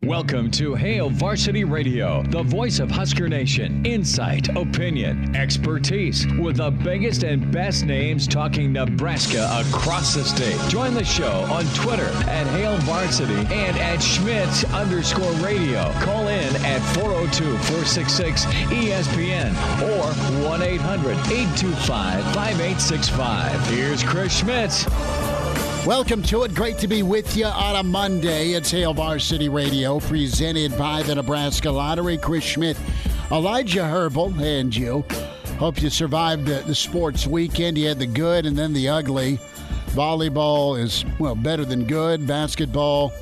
Welcome to Hail Varsity Radio, the voice of Husker Nation. Insight, opinion, expertise, with the biggest and best names talking Nebraska across the state. Join the show on Twitter at Hail Varsity and at Schmidt_radio. Call in at 402-466-ESPN or 1-800-825-5865. Here's Chris Schmidt. Welcome to it. Great to be with you on a Monday. It's Hail Varsity Radio, presented by the Nebraska Lottery. Chris Schmidt, Elijah Herbel, and you. Hope you survived the sports weekend. You had the good and then the ugly. Volleyball is, well, better than good. Basketball,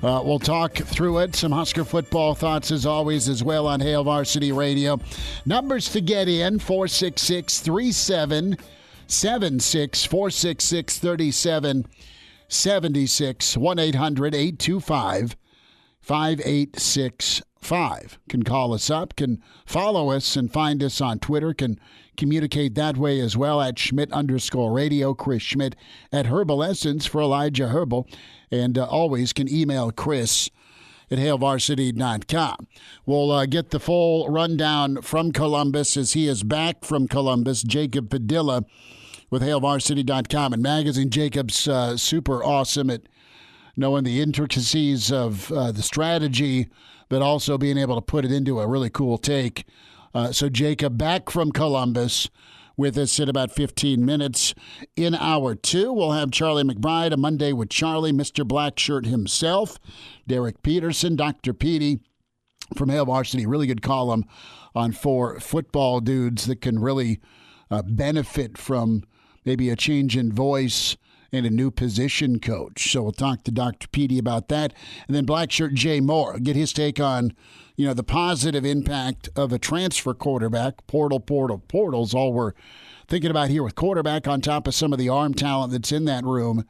we'll talk through it. Some Husker football thoughts, as always, as well on Hail Varsity Radio. Numbers to get in, 466-3776, 466-3776, 1-800-825-5865. Can call us up, can follow us and find us on Twitter, can communicate that way as well at Schmidt_radio, Chris Schmidt at Herbal Essence for Elijah Herbel, and always can email Chris at hailvarsity.com. We'll get the full rundown from Columbus as he is back from Columbus. Jacob Padilla with hailvarsity.com and magazine. Jacob's super awesome at knowing the intricacies of the strategy, but also being able to put it into a really cool take. So Jacob back from Columbus with us in about 15 minutes. In hour two, we'll have Charlie McBride, a Monday with Charlie, Mr. Blackshirt himself, Derek Peterson, Dr. Petey from Hail Varsity. Really good column on four football dudes that can really benefit from maybe a change in voice and a new position coach. So we'll talk to Dr. Petey about that. And then Blackshirt Jay Moore, get his take on, the positive impact of a transfer quarterback. Portals, all we're thinking about here with quarterback on top of some of the arm talent that's in that room,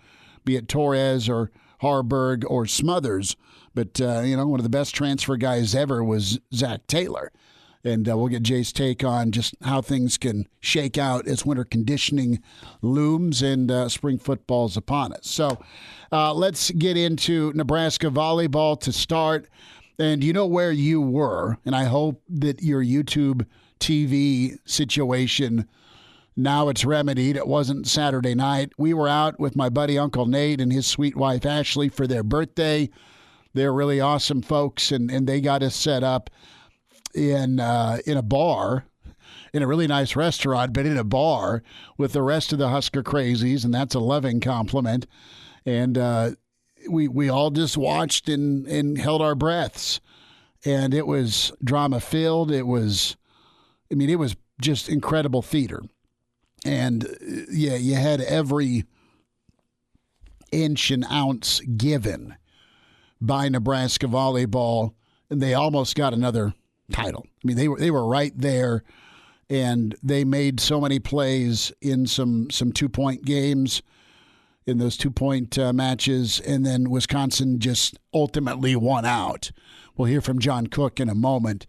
be it Torres or Harburg or Smothers. But, one of the best transfer guys ever was Zach Taylor. And we'll get Jay's take on just how things can shake out as winter conditioning looms and spring football's upon us. So let's get into Nebraska volleyball to start. And you know where you were, and I hope that your YouTube TV situation, now it's remedied. It wasn't Saturday night. We were out with my buddy Uncle Nate and his sweet wife Ashley for their birthday. They're really awesome folks, and they got us set up in a bar, in a really nice restaurant, but in a bar with the rest of the Husker crazies, and that's a loving compliment. And we all just watched and held our breaths, and it was drama filled. It was just incredible theater, and you had every inch and ounce given by Nebraska volleyball, and they almost got another title. They were right there, and they made so many plays in some 2-point games, in those 2-point matches, and then Wisconsin just ultimately won out. We'll hear from John Cook in a moment,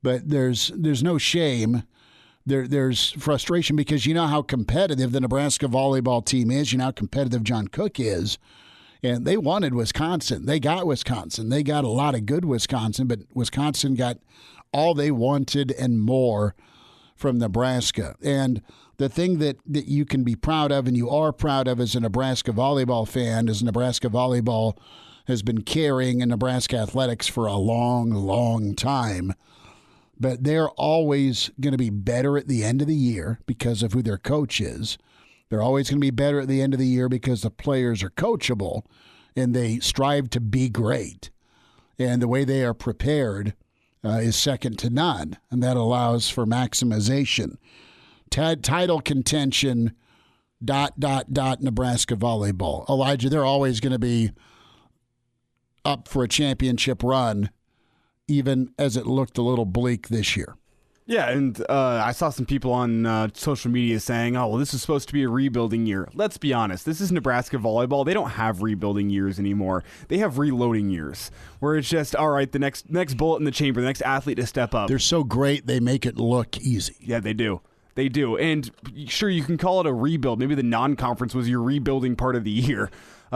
but there's no shame. There's frustration because you know how competitive the Nebraska volleyball team is. You know how competitive John Cook is. And they wanted Wisconsin. They got Wisconsin. They got a lot of good Wisconsin, but Wisconsin got all they wanted and more from Nebraska. And the thing that you can be proud of, and you are proud of as a Nebraska volleyball fan, is Nebraska volleyball has been carrying in Nebraska athletics for a long, long time. But they're always going to be better at the end of the year because of who their coach is. They're always going to be better at the end of the year because the players are coachable and they strive to be great. And the way they are prepared is second to none, and that allows for maximization. Title contention, ... Nebraska volleyball. Elijah, they're always going to be up for a championship run, even as it looked a little bleak this year. Yeah, and I saw some people on social media saying, oh, well, this is supposed to be a rebuilding year. Let's be honest. This is Nebraska volleyball. They don't have rebuilding years anymore. They have reloading years, where it's just, all right, the next bullet in the chamber, the next athlete to step up. They're so great, they make it look easy. Yeah, they do. They do. And sure, you can call it a rebuild. Maybe the non-conference was your rebuilding part of the year.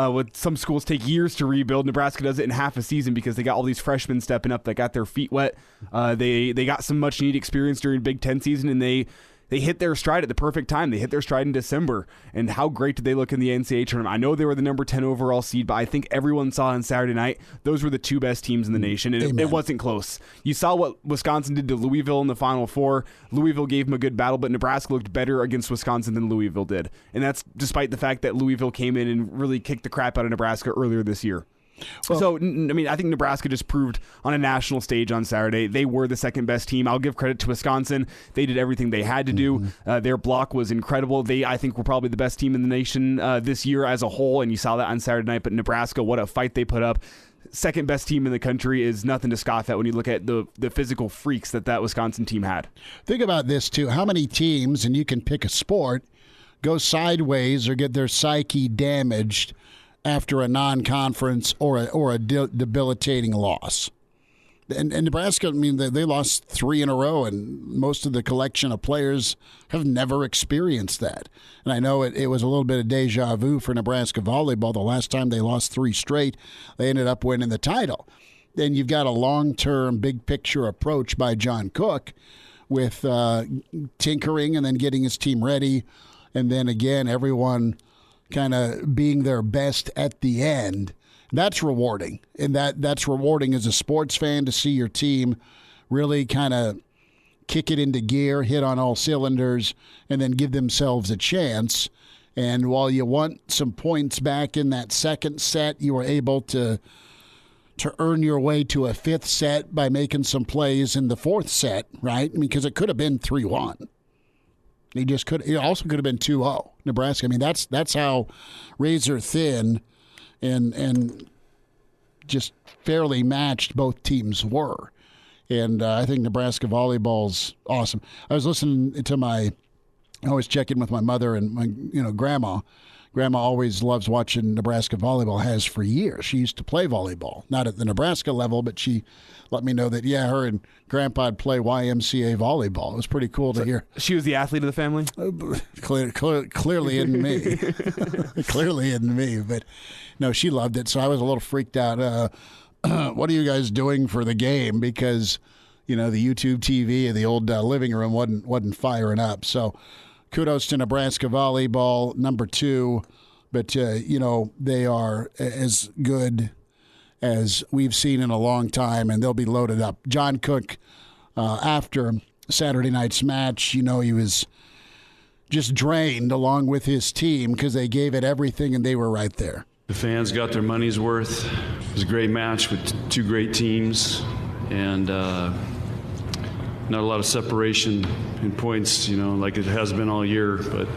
What some schools take years to rebuild, Nebraska does it in half a season because they got all these freshmen stepping up that got their feet wet. They got some much needed experience during Big Ten season, and they hit their stride at the perfect time. They hit their stride in December. And how great did they look in the NCAA tournament? I know they were the number 10 overall seed, but I think everyone saw on Saturday night, those were the two best teams in the nation. And it wasn't close. You saw what Wisconsin did to Louisville in the Final Four. Louisville gave them a good battle, but Nebraska looked better against Wisconsin than Louisville did. And that's despite the fact that Louisville came in and really kicked the crap out of Nebraska earlier this year. Well, so, I mean, I think Nebraska just proved on a national stage on Saturday they were the second best team. I'll give credit to Wisconsin. They did everything they had to do. Their block was incredible. They, I think, were probably the best team in the nation this year as a whole, and you saw that on Saturday night. But Nebraska, what a fight they put up. Second best team in the country is nothing to scoff at when you look at the physical freaks that Wisconsin team had. Think about this, too. How many teams, and you can pick a sport, go sideways or get their psyche damaged after a non-conference or a debilitating loss. And Nebraska, I mean, they lost 3 in a row, and most of the collection of players have never experienced that. And I know it was a little bit of deja vu for Nebraska volleyball. The last time they lost 3 straight, they ended up winning the title. Then you've got a long-term, big-picture approach by John Cook with tinkering and then getting his team ready. And then, again, everyone kind of being their best at the end. That's rewarding. And that's rewarding as a sports fan to see your team really kind of kick it into gear, hit on all cylinders, and then give themselves a chance. And while you want some points back in that second set, you were able to earn your way to a 5th set by making some plays in the 4th set, right? I mean, because it could have been 3-1. It also could have been 2-0 Nebraska. I mean, that's how razor thin and just fairly matched both teams were. And I think Nebraska volleyball's awesome. I was listening to I always check in with my mother and my grandma. Grandma always loves watching Nebraska volleyball, has for years. She used to play volleyball, not at the Nebraska level, but she let me know that, her and Grandpa would play YMCA volleyball. It was pretty cool to hear. She was the athlete of the family? Clearly in me. Clearly in me. But, no, she loved it, so I was a little freaked out. What are you guys doing for the game? Because, the YouTube TV in the old living room wasn't firing up. So, kudos to Nebraska volleyball, number 2. But, they are as good as we've seen in a long time, and they'll be loaded up. John Cook, after Saturday night's match, he was just drained along with his team because they gave it everything, and they were right there. The fans got their money's worth. It was a great match with 2 great teams, and not a lot of separation in points, like it has been all year. But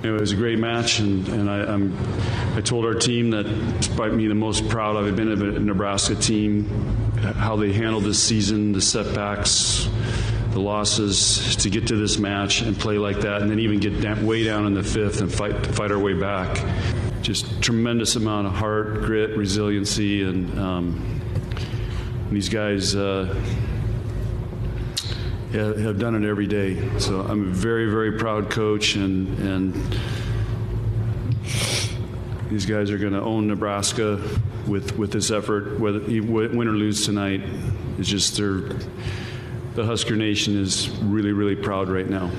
it was a great match, and I told our team that despite me the most proud I've been of a Nebraska team, how they handled this season, the setbacks, the losses, to get to this match and play like that, and then even get way down in the 5th and fight our way back. Just tremendous amount of heart, grit, resiliency, and these guys have done it every day. So I'm a very, very proud coach, and these guys are going to own Nebraska with this effort, whether you win or lose tonight. It's just the Husker Nation is really, really proud right now.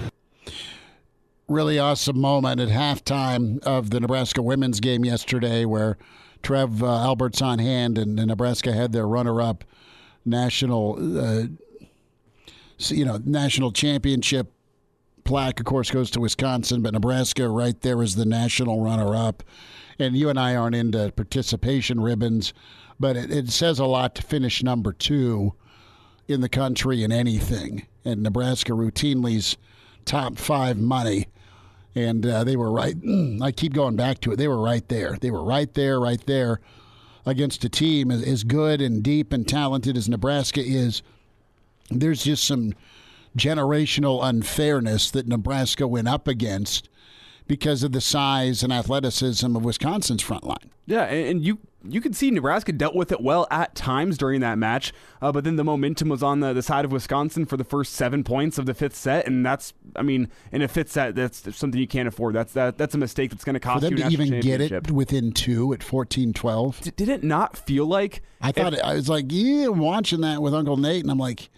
Really awesome moment at halftime of the Nebraska women's game yesterday where Trev Albert's on hand and Nebraska had their runner-up national championship plaque, of course, goes to Wisconsin, but Nebraska right there is the national runner-up. And you and I aren't into participation ribbons, but it says a lot to finish number 2 in the country in anything. And Nebraska routinely's top 5 money. And they were right. I keep going back to it. They were right there. They were right there against a team as good and deep and talented as Nebraska is. There's just some generational unfairness that Nebraska went up against because of the size and athleticism of Wisconsin's front line. Yeah, and you you could see Nebraska dealt with it well at times during that match, but then the momentum was on the side of Wisconsin for the first 7 points of the fifth set, and that's, in a fifth set, that's something you can't afford. That's a mistake that's going to cost you a national championship. For them to even get it within 2 at 14-12. Did it not feel like? I was like, watching that with Uncle Nate, and I'm like,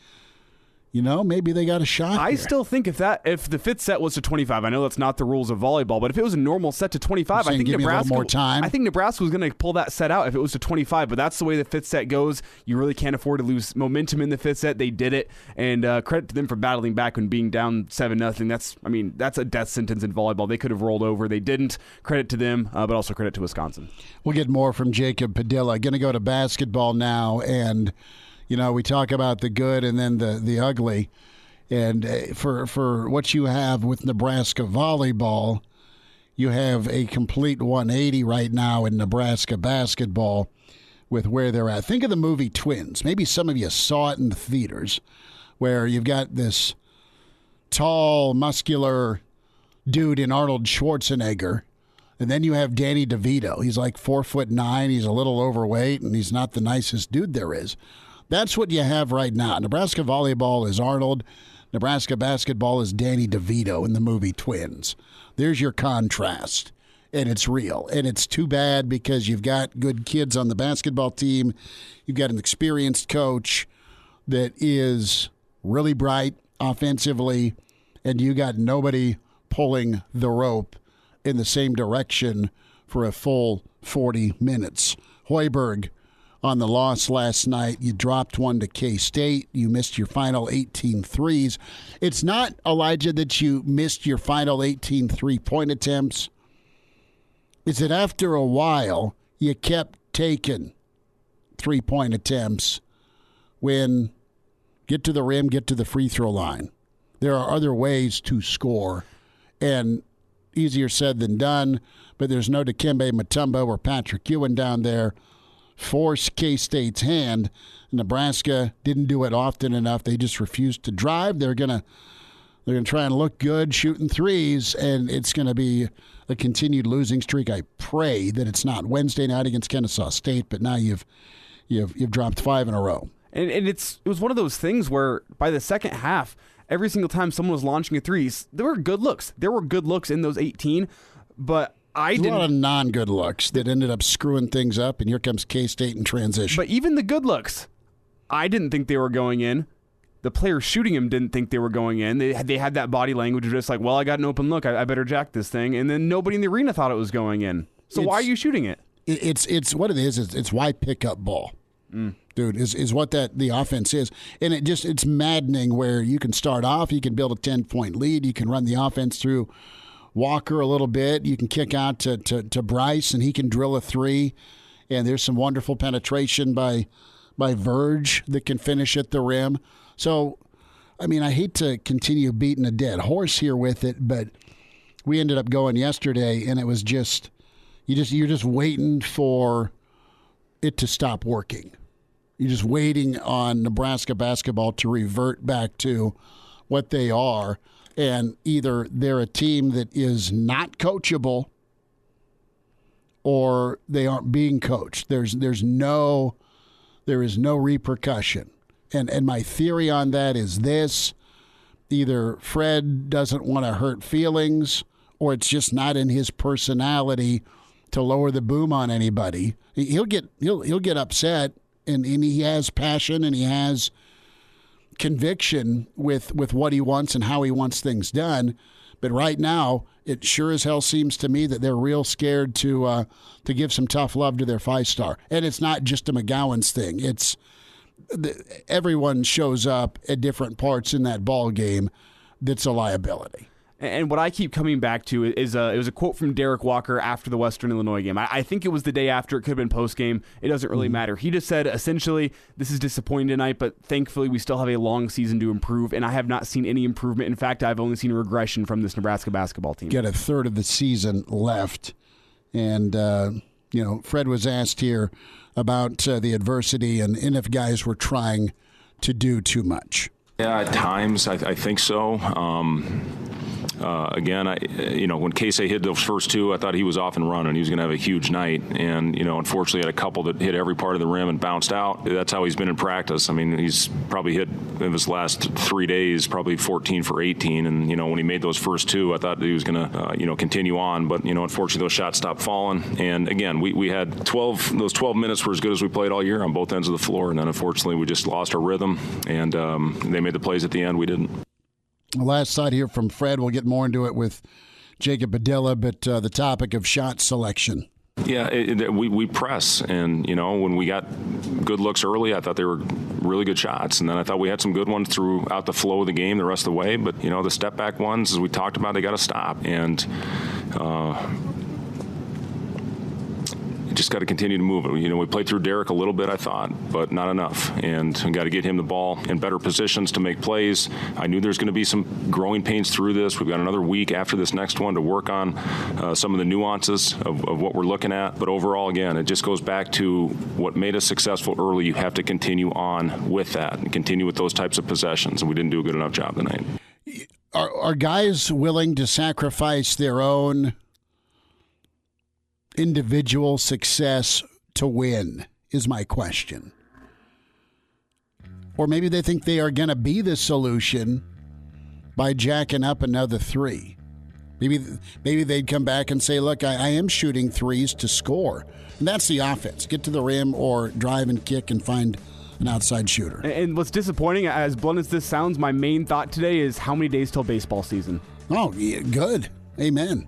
maybe they got a shot. I still think if the fifth set was to 25, I know that's not the rules of volleyball, but if it was a normal set to 25, I think Nebraska more time. I think Nebraska was going to pull that set out if it was to 25. But that's the way the fifth set goes. You really can't afford to lose momentum in the fifth set. They did it, and credit to them for battling back when being down 7-0. That's a death sentence in volleyball. They could have rolled over. They didn't. Credit to them, but also credit to Wisconsin. We'll get more from Jacob Padilla. Going to go to basketball now, and we talk about the good and then the ugly. And for what you have with Nebraska volleyball, you have a complete 180 right now in Nebraska basketball with where they're at. Think of the movie Twins. Maybe some of you saw it in the theaters, where you've got this tall, muscular dude in Arnold Schwarzenegger, and then you have Danny DeVito. He's like 4'9". He's a little overweight, and he's not the nicest dude there is. That's what you have right now. Nebraska volleyball is Arnold. Nebraska basketball is Danny DeVito in the movie Twins. There's your contrast, and it's real. And it's too bad because you've got good kids on the basketball team. You've got an experienced coach that is really bright offensively, and you got nobody pulling the rope in the same direction for a full 40 minutes. Hoiberg on the loss last night. You dropped one to K-State. You missed your final 18 threes. It's not, Elijah, that you missed your final 18 three-point attempts. It's that after a while, you kept taking three-point attempts when get to the rim, get to the free throw line. There are other ways to score, and easier said than done, but there's no Dikembe Mutombo or Patrick Ewan down there. Force K-State's hand. Nebraska didn't do it often enough. They just refused to drive. They're gonna try and look good shooting threes, and it's gonna be a continued losing streak. I pray that it's not Wednesday night against Kennesaw State, but now you've dropped 5 in a row. And it was one of those things where by the second half, every single time someone was launching a three, there were good looks. There were good looks in those 18, but a lot of non-good looks that ended up screwing things up, and here comes K-State in transition. But even the good looks, I didn't think they were going in. The players shooting him didn't think they were going in. They had that body language of just like, well, I got an open look. I better jack this thing. And then nobody in the arena thought it was going in. So why are you shooting it? It's what it is. It's why pick up ball. Dude, is what the offense is. And it's maddening where you can start off, you can build a 10-point lead, you can run the offense through Walker a little bit. You can kick out to Bryce, and he can drill a three. And there's some wonderful penetration by Verge that can finish at the rim. So, I hate to continue beating a dead horse here with it, but we ended up going yesterday, and it was just you're just waiting for it to stop working. You're just waiting on Nebraska basketball to revert back to what they are. And either they're a team that is not coachable or they aren't being coached. There is no repercussion. And my theory on that is this: either Fred doesn't want to hurt feelings, or it's just not in his personality to lower the boom on anybody. He'll get upset, and he has passion and he has conviction with what he wants and how he wants things done. But right now, it sure as hell seems to me that they're real scared to give some tough love to their 5-star. And it's not just a McGowan's thing. It's everyone shows up at different parts in that ball game that's a liability. And what I keep coming back to is it was a quote from Derek Walker after the Western Illinois game. I think it was the day after. It could have been post-game. It doesn't really matter. He just said, essentially, this is disappointing tonight, but thankfully we still have a long season to improve, and I have not seen any improvement. In fact, I've only seen regression from this Nebraska basketball team. Got a third of the season left. And, Fred was asked here about the adversity and if guys were trying to do too much. Yeah, at times I think so. Again, when Casey hit those first two, I thought he was off and running. He was going to have a huge night. And, unfortunately had a couple that hit every part of the rim and bounced out. That's how he's been in practice. I mean, he's probably hit in his last 3 days, probably 14 for 18. And, when he made those first two, I thought he was going to, continue on. But, unfortunately, those shots stopped falling. And, again, we had those 12 minutes were as good as we played all year on both ends of the floor. And then, unfortunately, we just lost our rhythm. And they made the plays at the end. We didn't. Last thought here from Fred. We'll get more into it with Jacob Padilla, but the topic of shot selection. Yeah, we press, and when we got good looks early, I thought they were really good shots, and then I thought we had some good ones throughout the flow of the game the rest of the way. But the step back ones, as we talked about, they got to stop, and just got to continue to move it. We played through Derek a little bit, I thought, but not enough. And we got to get him the ball in better positions to make plays. I knew there's going to be some growing pains through this. We've got another week after this next one to work on some of the nuances of what we're looking at. But overall, again, it just goes back to what made us successful early. You have to continue on with that and continue with those types of possessions. And we didn't do a good enough job tonight. Are guys willing to sacrifice their own individual success to win, is my question? Or maybe they think they are going to be the solution by jacking up another three. Maybe they'd come back and say, look, I am shooting threes to score. And that's the offense. Get to the rim or drive and kick and find an outside shooter. And what's disappointing, as blunt as this sounds, my main thought today is how many days till baseball season? Oh, yeah, good. Amen.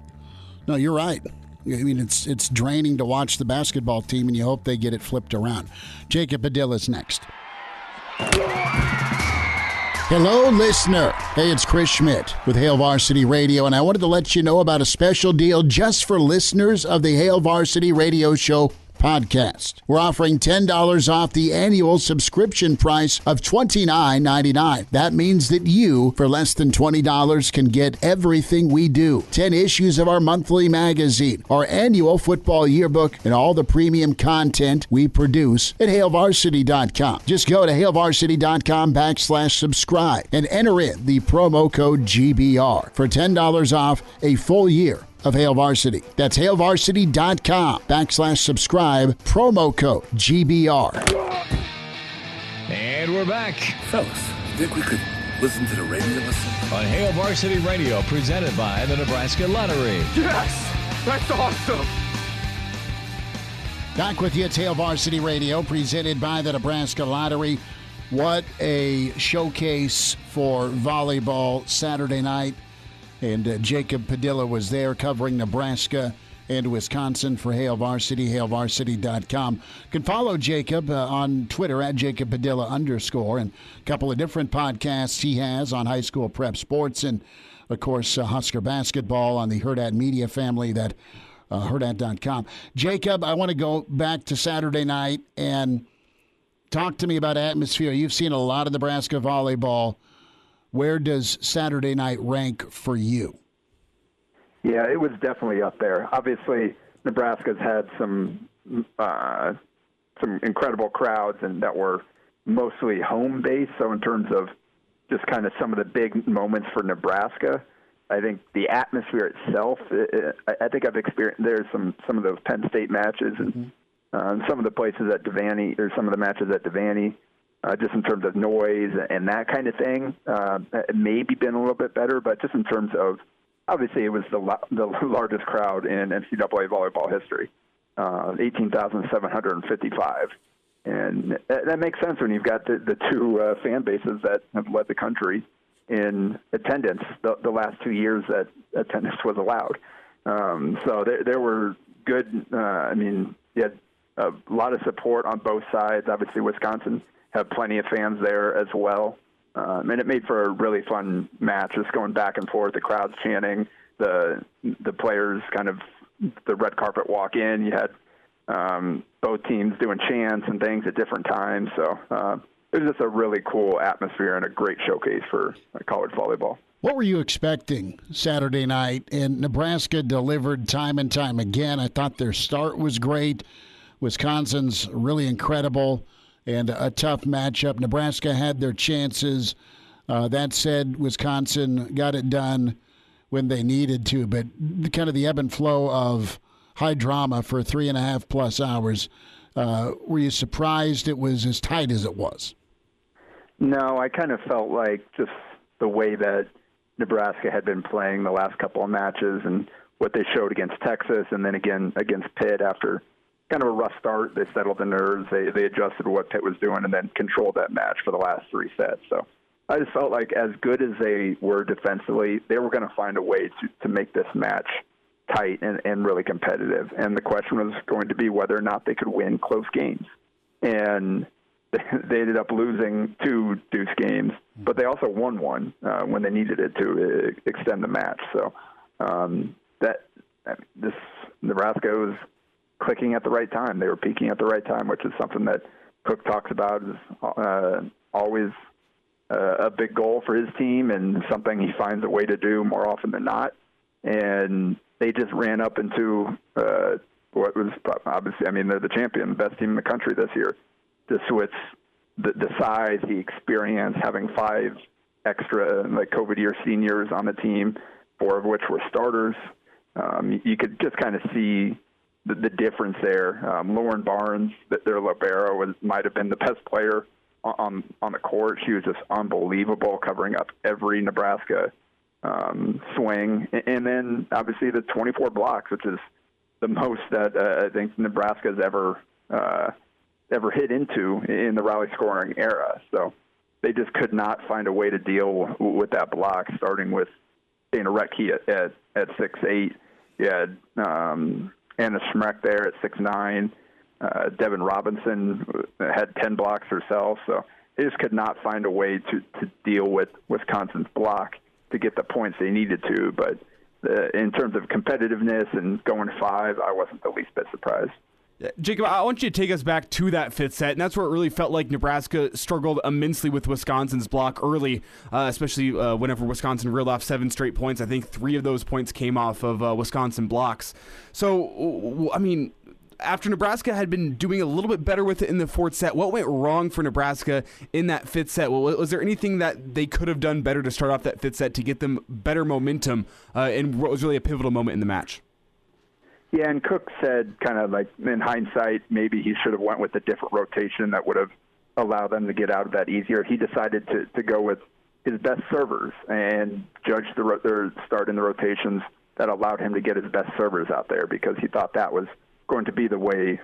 No, you're right. I mean, it's draining to watch the basketball team, and you hope they get it flipped around. Jacob Padilla's next. Hello, listener. Hey, it's Chris Schmidt with Hail Varsity Radio, and I wanted to let you know about a special deal just for listeners of the Hail Varsity Radio Show podcast. We're offering $10 off the annual subscription price of $29.99. That means that you, for less than $20, can get everything we do. 10 issues of our monthly magazine, our annual football yearbook, and all the premium content we produce at HailVarsity.com. Just go to HailVarsity.com/subscribe and enter in the promo code GBR for $10 off a full year of Hail Varsity. That's HailVarsity.com/subscribe, promo code GBR. And we're back Fellas, think we could listen to the radio listen? on Hail Varsity Radio, presented by the Nebraska Lottery. Yes! That's awesome! Back with you, it's Hail Varsity Radio, presented by the Nebraska Lottery. What a showcase for volleyball Saturday night. And Jacob Padilla was there covering Nebraska and Wisconsin for Hail Varsity, HailVarsity.com. You can follow Jacob on Twitter at Jacob Padilla _ and a couple of different podcasts he has on high school prep sports and, of course, Husker basketball on the Hurrdat Media family, that Hurrdat.com. Jacob, I want to go back to Saturday night and talk to me about atmosphere. You've seen a lot of Nebraska volleyball. Where does Saturday night rank for you? Yeah, it was definitely up there. Obviously, Nebraska's had some incredible crowds, and that were mostly home-based. So in terms of just kind of some of the big moments for Nebraska, I think the atmosphere itself, I think I've experienced, there's some of those Penn State matches and some of the places at Devaney, or some of the matches at Devaney, just in terms of noise and that kind of thing, it maybe been a little bit better, but just in terms of, obviously it was the largest crowd in NCAA volleyball history, 18,755. And that makes sense when you've got the two fan bases that have led the country in attendance the last 2 years that attendance was allowed. So there were good, you had a lot of support on both sides. Obviously, Wisconsin have plenty of fans there as well. And it made for a really fun match, just going back and forth, the crowds chanting, the players kind of the red carpet walk in. You had both teams doing chants and things at different times. So it was just a really cool atmosphere and a great showcase for college volleyball. What were you expecting Saturday night? And Nebraska delivered time and time again. I thought their start was great. Wisconsin's really incredible and a tough matchup. Nebraska had their chances. That said, Wisconsin got it done when they needed to. But kind of the ebb and flow of high drama for 3.5+ hours. Were you surprised it was as tight as it was? No, I kind of felt like just the way that Nebraska had been playing the last couple of matches and what they showed against Texas and then again against Pitt after kind of a rough start. They settled the nerves. They adjusted to what Pitt was doing and then controlled that match for the last 3 sets. So I just felt like as good as they were defensively, they were going to find a way to make this match tight and really competitive. And the question was going to be whether or not they could win close games. And they ended up losing 2 deuce games, but they also won one when they needed it to extend the match. So this Nebraska was clicking at the right time. They were peaking at the right time, which is something that Cook talks about is always a big goal for his team and something he finds a way to do more often than not. And they just ran up into what was obviously, I mean, they're the champion, the best team in the country this year. Just with the size, the experience, having 5 extra like COVID year seniors on the team, 4 of which were starters. You could just kind of see the difference there. Lauren Barnes, their libero, might have been the best player on the court. She was just unbelievable, covering up every Nebraska swing. And then obviously the 24 blocks, which is the most that I think Nebraska has ever hit into in the rally scoring era. So they just could not find a way to deal with that block, starting with Dana Retke at 6'8". You had Anna Schmidt there at 6'9". Devin Robinson had 10 blocks herself. So they just could not find a way to deal with Wisconsin's block to get the points they needed to. But in terms of competitiveness and going 5, I wasn't the least bit surprised. Jacob, I want you to take us back to that 5th set, and that's where it really felt like Nebraska struggled immensely with Wisconsin's block early, especially whenever Wisconsin reeled off 7 straight points. I think 3 of those points came off of Wisconsin blocks. So, I mean, after Nebraska had been doing a little bit better with it in the 4th set, what went wrong for Nebraska in that 5th set? Well, was there anything that they could have done better to start off that 5th set to get them better momentum in what was really a pivotal moment in the match? Yeah, and Cook said kind of like in hindsight, maybe he should have went with a different rotation that would have allowed them to get out of that easier. He decided to go with his best servers and judge their start in the rotations that allowed him to get his best servers out there because he thought that was going to be the way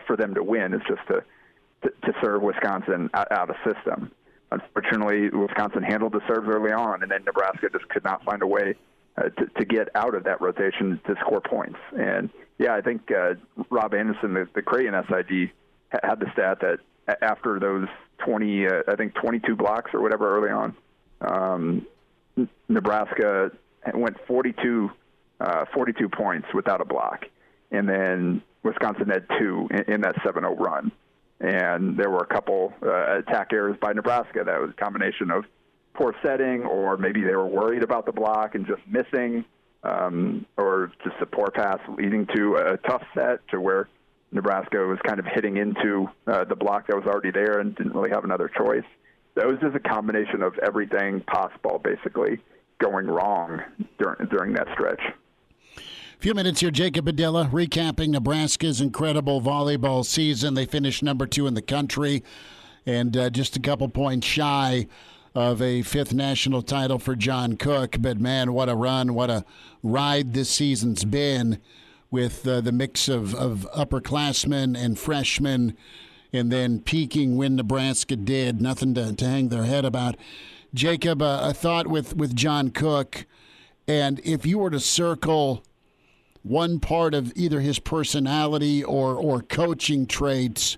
for them to win, is just to serve Wisconsin out of system. Unfortunately, Wisconsin handled the serves early on, and then Nebraska just could not find a way to get out of that rotation to score points. And, yeah, I think Rob Anderson, the Creighton SID, had the stat that after those 22 blocks or whatever early on, Nebraska went 42 points without a block. And then Wisconsin had 2 in that 7-0 run. And there were a couple attack errors by Nebraska. That was a combination of poor setting, or maybe they were worried about the block and just missing, or just a poor pass leading to a tough set to where Nebraska was kind of hitting into the block that was already there and didn't really have another choice. That was just a combination of everything possible basically going wrong during that stretch. Few minutes here, Jacob Padilla, recapping Nebraska's incredible volleyball season. They finished number 2 in the country and just a couple points shy of a 5th national title for John Cook. But, man, what a run, what a ride this season's been with the mix of upperclassmen and freshmen and then peaking when Nebraska did. Nothing to hang their head about. Jacob, a thought with John Cook, and if you were to circle one part of either his personality or coaching traits,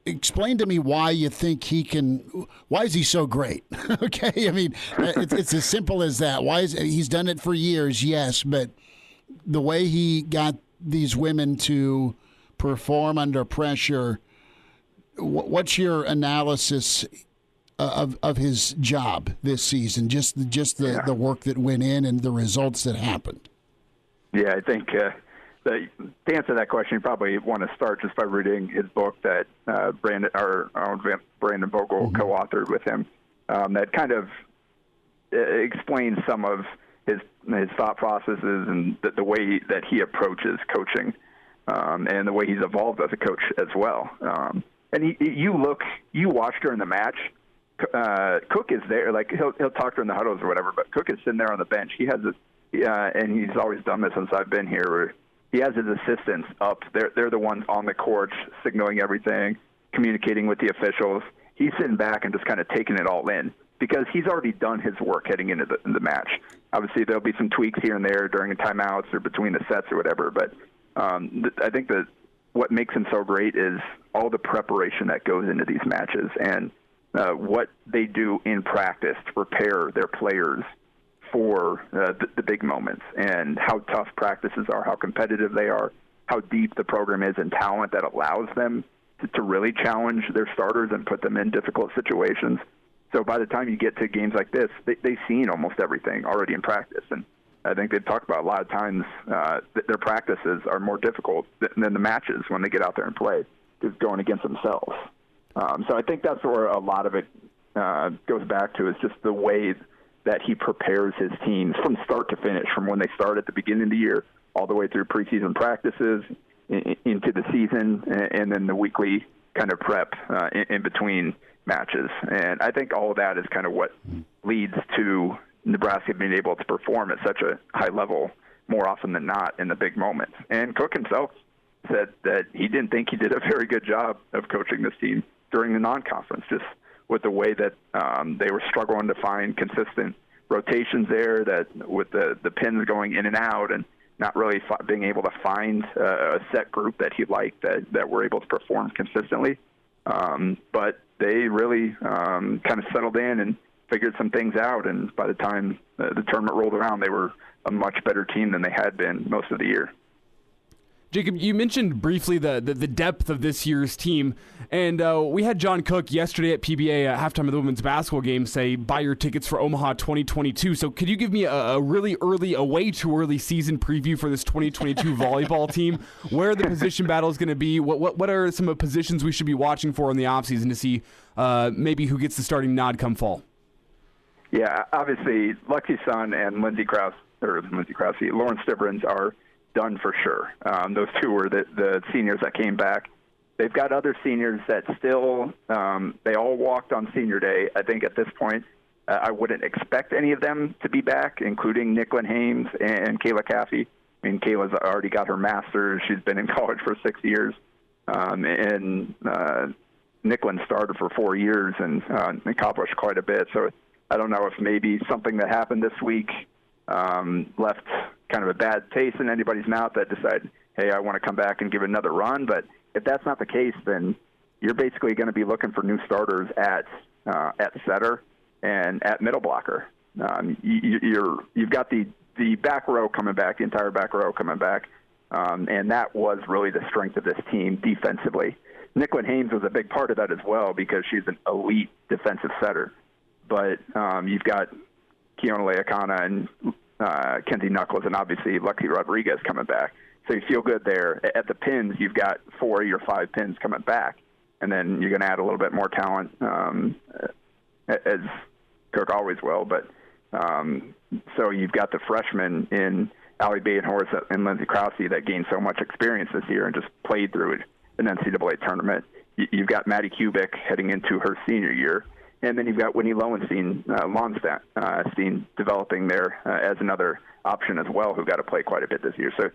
explain to me why you think why is he so great? Okay, I mean, it's as simple as that. He's done it for years, yes, but the way he got these women to perform under pressure, what's your analysis of his job this season? Just the work that went in and the results that happened. Yeah, I think to answer that question, you probably want to start just by reading his book that Brandon Vogel co-authored with him. That kind of explains some of his thought processes and the way that he approaches coaching, and the way he's evolved as a coach as well. And you watch during the match. Cook is there, like he'll talk during the huddles or whatever, but Cook is sitting there on the bench. He has and he's always done this since I've been here, where he has his assistants up. They're the ones on the court signaling everything, communicating with the officials. He's sitting back and just kind of taking it all in because he's already done his work heading into the match. Obviously, there'll be some tweaks here and there during the timeouts or between the sets or whatever, but I think that what makes him so great is all the preparation that goes into these matches and what they do in practice to prepare their players for the big moments, and how tough practices are, how competitive they are, how deep the program is in talent that allows them to really challenge their starters and put them in difficult situations. So by the time you get to games like this, they've seen almost everything already in practice. And I think they've talked about a lot of times that their practices are more difficult than the matches when they get out there and play, just going against themselves. So I think that's where a lot of it goes back to, is just the way that he prepares his teams from start to finish, from when they start at the beginning of the year all the way through preseason practices into the season, and then the weekly kind of prep in between matches. And I think all of that is kind of what leads to Nebraska being able to perform at such a high level more often than not in the big moments. And Cook himself said that he didn't think he did a very good job of coaching this team during the non-conference, just with the way that they were struggling to find consistent rotations there, that with the pins going in and out and not really being able to find a set group that he liked that were able to perform consistently. But they really kind of settled in and figured some things out, and by the time the tournament rolled around, they were a much better team than they had been most of the year. Jacob, you mentioned briefly the depth of this year's team, and we had John Cook yesterday at PBA at halftime of the women's basketball game say, buy your tickets for Omaha 2022. So could you give me a way too early season preview for this 2022 volleyball team? Where the position battle is going to be? What are some of the positions we should be watching for in the offseason to see maybe who gets the starting nod come fall? Yeah, obviously, Lexi Sun and Lawrence Stivrins are done for sure. Those two were the seniors that came back. They've got other seniors that still, they all walked on senior day. I think at this point, I wouldn't expect any of them to be back, including Nicklin Hames and Kayla Caffey. I mean, Kayla's already got her master's. She's been in college for 6 years. And Nicklin started for 4 years and accomplished quite a bit. So I don't know if maybe something that happened this week left kind of a bad taste in anybody's mouth that decided, hey, I want to come back and give it another run. But if that's not the case, then you're basically going to be looking for new starters at setter and at middle blocker. You've got the back row coming back, the entire back row coming back, and that was really the strength of this team defensively. Nicklin Hames was a big part of that as well because she's an elite defensive setter. But you've got Keona Leakana and Kenzie Knuckles and obviously Lexi Rodriguez coming back. So you feel good there. At the pins, you've got 4 of your 5 pins coming back. And then you're going to add a little bit more talent, as Cook always will. But so you've got the freshmen in Allie Badenhorst and Lindsay Krause that gained so much experience this year and just played through an NCAA tournament. You've got Maddie Kubik heading into her senior year. And then you've got Whitney Lowenstein developing there as another option as well, who got to play quite a bit this year. So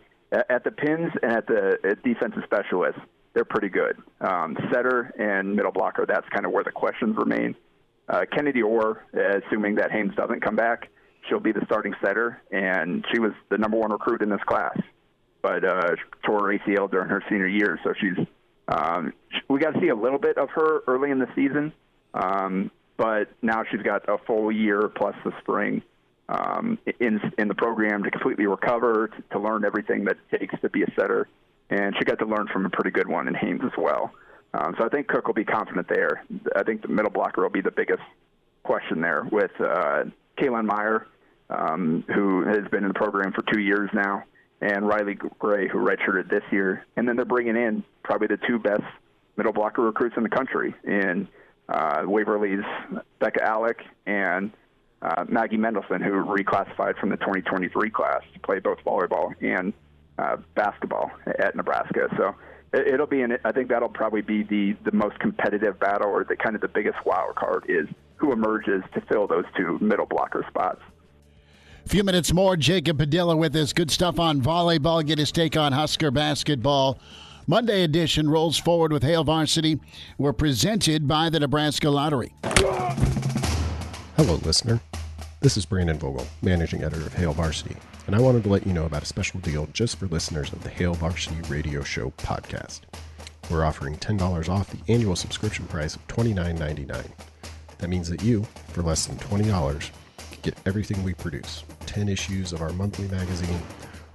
at the pins and at the defensive specialists, they're pretty good. Setter and middle blocker, that's kind of where the questions remain. Kennedy Orr, assuming that Hames doesn't come back, she'll be the starting setter, and she was the number 1 recruit in this class. But tore her ACL during her senior year, so she's we got to see a little bit of her early in the season. But now she's got a full year plus the spring in the program to completely recover, to learn everything that it takes to be a setter. And she got to learn from a pretty good one in Hames as well. So I think Cook will be confident there. I think the middle blocker will be the biggest question there with Kaylin Meyer, who has been in the program for 2 years now, and Riley Gray, who redshirted this year. And then they're bringing in probably the 2 best middle blocker recruits in the country in Waverly's Becca Alec and Maggie Mendelson, who reclassified from the 2023 class to play both volleyball and basketball at Nebraska. So it'll be I think that'll probably be the most competitive battle, or the kind of the biggest wild card is who emerges to fill those two middle blocker spots. A few minutes more, Jacob Padilla with us. Good stuff on volleyball. Get his take on Husker basketball. Monday edition rolls forward with Hail Varsity. We're presented by the Nebraska Lottery. Hello, listener. This is Brandon Vogel, managing editor of Hail Varsity, and I wanted to let you know about a special deal just for listeners of the Hail Varsity Radio Show podcast. We're offering $10 off the annual subscription price of $29.99. That means that you, for less than $20, can get everything we produce: 10 issues of our monthly magazine,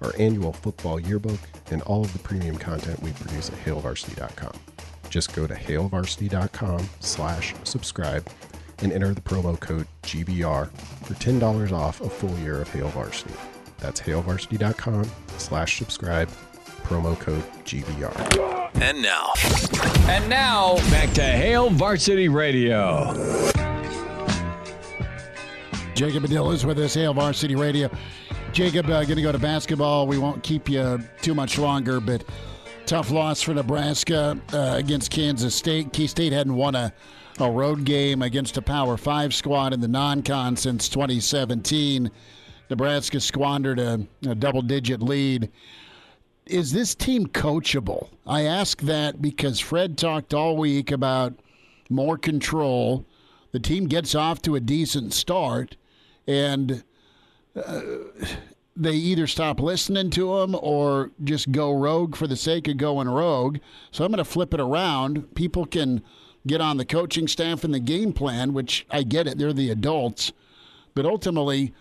our annual football yearbook, and all of the premium content we produce at hailvarsity.com. Just go to hailvarsity.com/subscribe and enter the promo code GBR for $10 off a full year of Hail Varsity. That's hailvarsity.com/subscribe, promo code GBR. And now, back to Hail Varsity Radio. Jacob Padilla is with us, Hail Varsity Radio. Jacob, going to go to basketball. We won't keep you too much longer, but tough loss for Nebraska against Kansas State. K-State hadn't won a road game against a Power 5 squad in the non-con since 2017. Nebraska squandered a double-digit lead. Is this team coachable? I ask that because Fred talked all week about more control. The team gets off to a decent start, and they either stop listening to him or just go rogue for the sake of going rogue. So I'm going to flip it around. People can get on the coaching staff and the game plan, which I get it. They're the adults. But ultimately,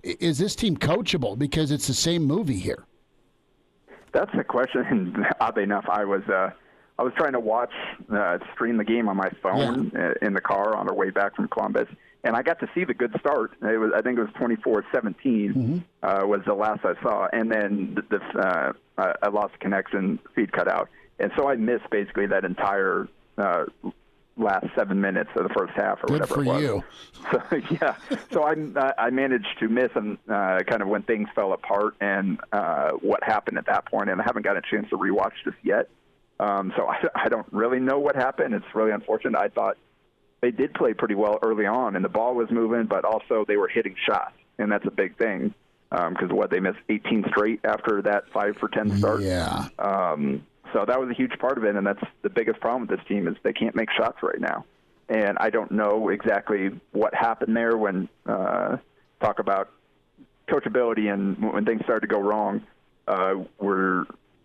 is this team coachable? Because it's the same movie here. That's the question. And oddly enough, I was trying to stream the game on my phone in the car on our way back from Columbus, and I got to see the good start. I think it was 24-17 was the last I saw, and then I lost the connection, feed cut out, and so I missed basically that entire last 7 minutes of the first half or whatever it was. Good for you. So I managed to miss kind of when things fell apart and what happened at that point, and I haven't got a chance to rewatch this yet. So I don't really know what happened. It's really unfortunate. I thought they did play pretty well early on, and the ball was moving, but also they were hitting shots, and that's a big thing because they missed 18 straight after that 5 for 10 start. Yeah. So that was a huge part of it, and that's the biggest problem with this team is they can't make shots right now. And I don't know exactly what happened there when talk about coachability and when things started to go wrong.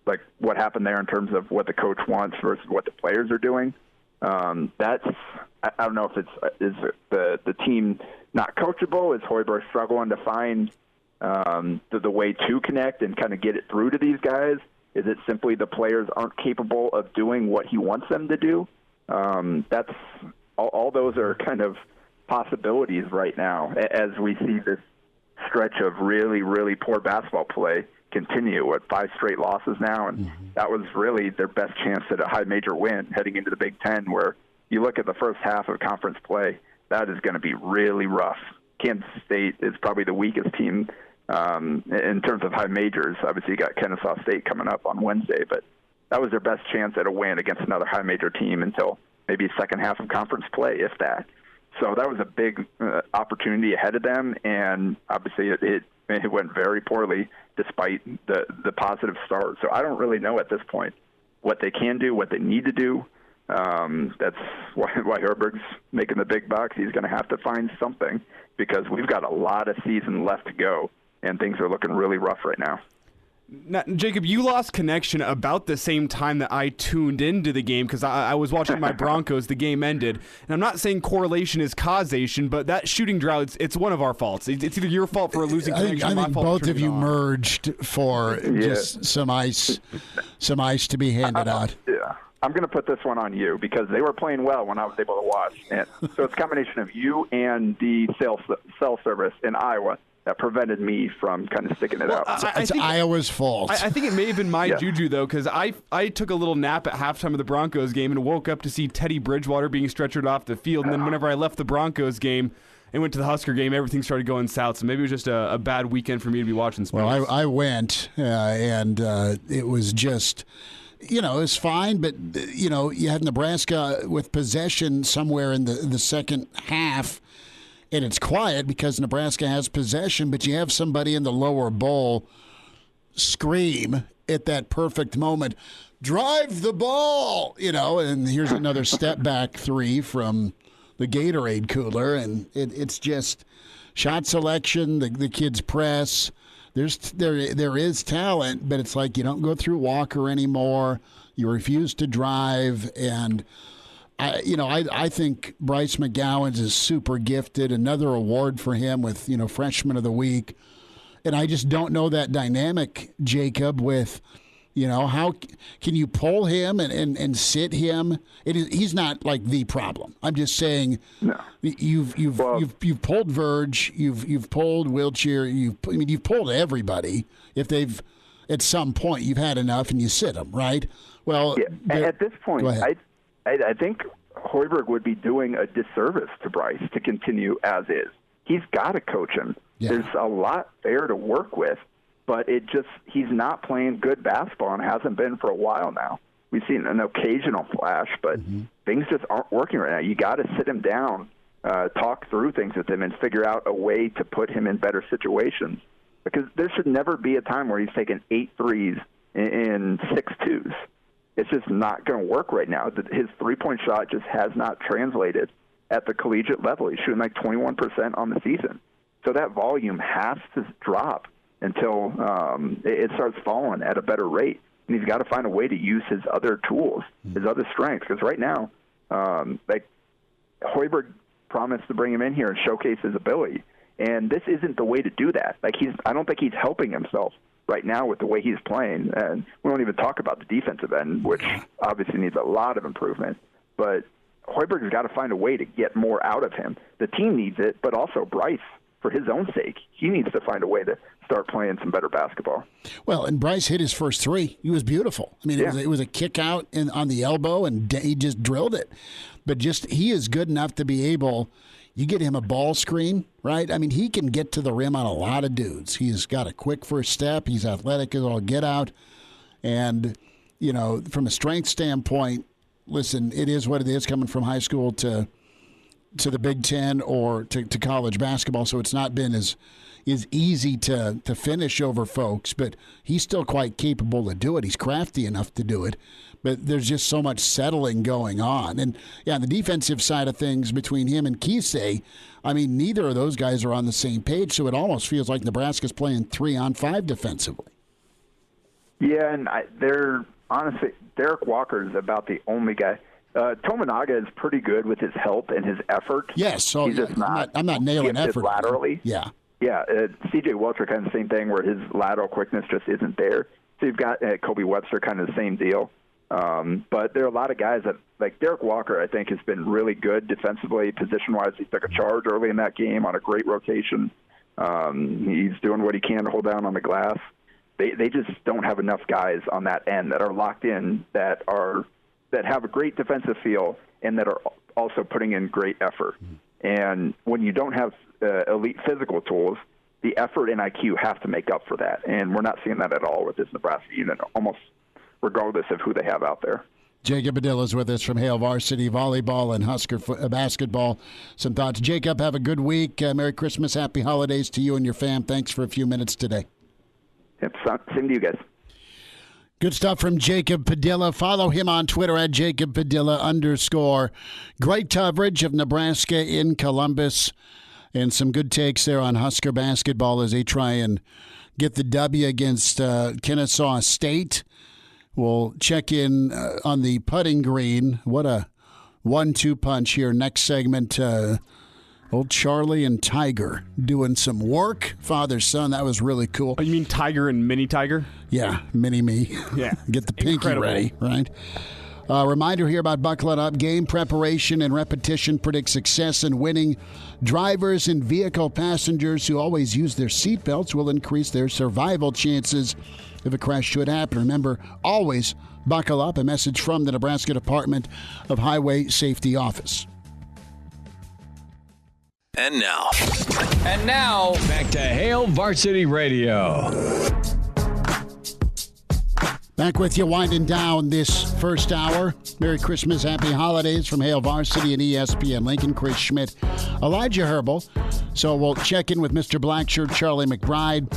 Like what happened there in terms of what the coach wants versus what the players are doing. I don't know if is the team not coachable? Is Hoiberg struggling to find the way to connect and kind of get it through to these guys? Is it simply the players aren't capable of doing what he wants them to do? That's all those are kind of possibilities right now as we see this stretch of really, really poor basketball play continue with 5 straight losses now, and that was really their best chance at a high major win heading into the Big Ten, where you look at the first half of conference play, that is going to be really rough. Kansas State is probably the weakest team in terms of high majors. Obviously, you got Kennesaw State coming up on Wednesday, but that was their best chance at a win against another high major team until maybe second half of conference play, if that. So that was a big opportunity ahead of them, and obviously it went very poorly despite the positive start. So I don't really know at this point what they can do, what they need to do. That's why Herberg's making the big bucks. He's going to have to find something because we've got a lot of season left to go, and things are looking really rough right now. Now, Jacob, you lost connection about the same time that I tuned into the game because I was watching my Broncos. The game ended. And I'm not saying correlation is causation, but that shooting drought, it's one of our faults. It's either your fault for losing connection or my fault. I think both of you merged for just some ice to be handed out. Yeah. I'm going to put this one on you because they were playing well when I was able to watch. And so it's a combination of you and the cell service in Iowa that prevented me from kind of sticking it out. It's Iowa's fault. I think it may have been my juju, though, because I took a little nap at halftime of the Broncos game and woke up to see Teddy Bridgewater being stretchered off the field. And then whenever I left the Broncos game, and went to the Husker game, everything started going south. So maybe it was just a bad weekend for me to be watching sports. Well, I went, and it was just, it was fine. But, you have Nebraska with possession somewhere in the second half, and it's quiet because Nebraska has possession, but you have somebody in the lower bowl scream at that perfect moment, drive the ball, and here's another step back three from the Gatorade cooler, and it's just shot selection, the kids press. There is talent, but it's like you don't go through Walker anymore. You refuse to drive, and I think Bryce McGowan's is super gifted. Another award for him with Freshman of the Week, and I just don't know that dynamic, Jacob, with. How can you pull him and sit him? He's not like the problem. I'm just saying, no. You've pulled Verge, you've pulled Wiltshire, you've pulled everybody. If they've at some point you've had enough and you sit them, right? Well, yeah. At this point, I think Hoiberg would be doing a disservice to Bryce to continue as is. He's got to coach him. Yeah. There's a lot there to work with. But he's not playing good basketball and hasn't been for a while now. We've seen an occasional flash, but things just aren't working right now. You got to sit him down, talk through things with him, and figure out a way to put him in better situations. Because there should never be a time where he's taking 8 threes and 6 twos. It's just not going to work right now. His three-point shot just has not translated at the collegiate level. He's shooting like 21% on the season. So that volume has to drop until it starts falling at a better rate. And he's got to find a way to use his other tools, his other strengths. Because right now, Hoiberg promised to bring him in here and showcase his ability. And this isn't the way to do that. I don't think he's helping himself right now with the way he's playing. And we don't even talk about the defensive end, which obviously needs a lot of improvement. But Hoiberg's got to find a way to get more out of him. The team needs it, but also Bryce, for his own sake, he needs to find a way to start playing some better basketball. Well, and Bryce hit his first three. He was beautiful. I mean, it was a kick out on the elbow, and he just drilled it. But he is good enough to be able, you get him a ball screen, right? I mean, he can get to the rim on a lot of dudes. He's got a quick first step. He's athletic as all get out. And, from a strength standpoint, listen, it is what it is coming from high school to the Big Ten or to college basketball, so it's not been as easy to finish over folks, but he's still quite capable to do it. He's crafty enough to do it, but there's just so much settling going on. And, the defensive side of things between him and Kisei, I mean, neither of those guys are on the same page, so it almost feels like Nebraska's playing 3-on-5 defensively. Yeah, and honestly, Derek Walker is about the only guy. Tominaga is pretty good with his help and his effort. Yes, so he's just I'm not nailing effort laterally. Yeah. Yeah, C.J. Welcher kind of the same thing where his lateral quickness just isn't there. So you've got Kobe Webster kind of the same deal. But there are a lot of guys that, like Derek Walker, I think has been really good defensively, position-wise. He took a charge early in that game on a great rotation. He's doing what he can to hold down on the glass. They just don't have enough guys on that end that are locked in, that have a great defensive feel and that are also putting in great effort. And when you don't have elite physical tools, the effort and IQ have to make up for that. And we're not seeing that at all with this Nebraska unit, almost regardless of who they have out there. Jacob Padilla is with us from Hale Varsity Volleyball and Husker basketball. Some thoughts. Jacob, have a good week. Merry Christmas. Happy holidays to you and your fam. Thanks for a few minutes today. Yep, same to you guys. Good stuff from Jacob Padilla. Follow him on Twitter at Jacob Padilla _. Great coverage of Nebraska in Columbus and some good takes there on Husker basketball as they try and get the W against Kennesaw State. We'll check in on the putting green. What a 1-2 punch here. Next segment, old Charlie and Tiger doing some work. Father-son, that was really cool. Oh, you mean Tiger and Mini Tiger? Yeah, mini-me. Yeah. Get the pinky Incredible. ready, right? Reminder here about Buckle It Up. Game preparation and repetition predict success in winning. Drivers and vehicle passengers who always use their seatbelts will increase their survival chances if a crash should happen. Remember, always buckle up. A message from the Nebraska Department of Highway Safety Office. And now, back to Hail Varsity Radio. Back with you, winding down this first hour. Merry Christmas, Happy Holidays from Hail Varsity and ESPN Lincoln. Chris Schmidt, Elijah Herbel. So we'll check in with Mr. Blackshirt, Charlie McBride,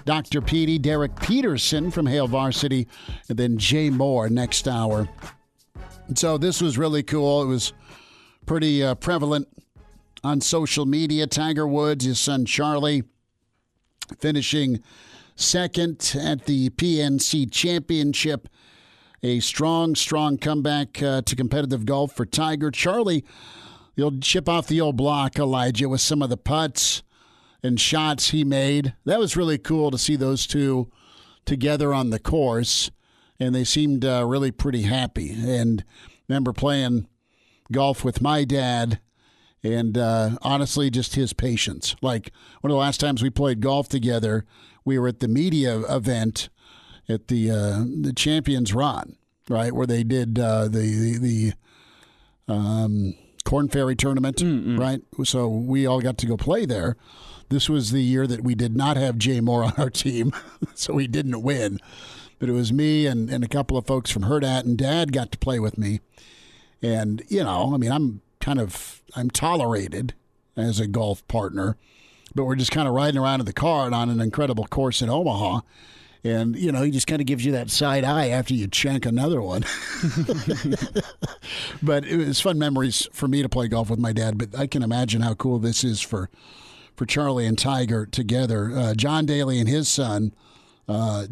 Dr. Petey, Derek Peterson from Hail Varsity, and then Jay Moore next hour. And so this was really cool. It was pretty prevalent on social media. Tiger Woods, his son Charlie, finishing second at the PNC Championship. A strong comeback to competitive golf for Tiger. Charlie, you'll chip off the old block, Elijah, with some of the putts and shots he made. That was really cool to see those two together on the course, and they seemed really pretty happy. And remember playing golf with my dad, and honestly, just his patience. Like one of the last times we played golf together, we were at the media event at the Champions Run, right, where they did the Corn Ferry tournament, right? So we all got to go play there. This was the year that we did not have Jay Moore on our team, so we didn't win. But it was me and a couple of folks from Hurrdat, and Dad got to play with me. And, you know, I mean, I'm tolerated as a golf partner, but we're just kind of riding around in the car and on an incredible course in Omaha. And, you know, he just kind of gives you that side eye after you shank another one. But it was fun memories for me to play golf with my dad. But I can imagine how cool this is for Charlie and Tiger together. John Daly and his son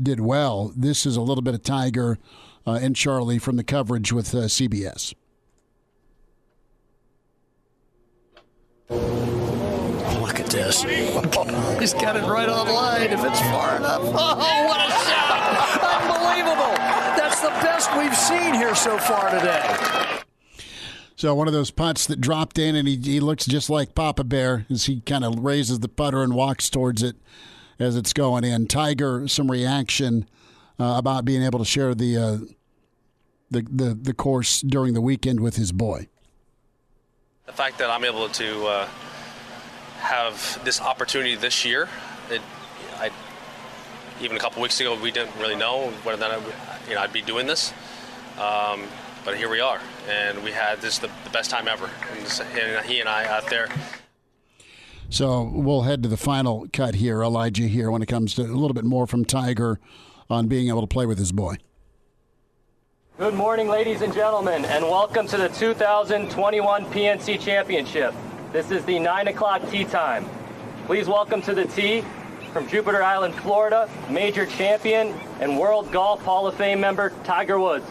did well. This is a little bit of Tiger and Charlie from the coverage with CBS. Look at this. He's got it right on line if it's far enough. Oh, what a shot! Unbelievable! That's the best we've seen here so far today. So one of those putts that dropped in, and he looks just like Papa Bear as he kind of raises the putter and walks towards it as it's going in. Tiger, some reaction about being able to share the course during the weekend with his boy. The fact that I'm able to have this opportunity this year, even a couple weeks ago, we didn't really know whether or not I'd be doing this. But here we are, and we had this the best time ever. And he and I out there. So we'll head to the final cut here, Elijah, here when it comes to a little bit more from Tiger on being able to play with his boy. Good morning, ladies and gentlemen, and welcome to the 2021 PNC Championship. This is the 9 o'clock tee time. Please welcome to the tee from Jupiter Island, Florida, major champion and World Golf Hall of Fame member, Tiger Woods.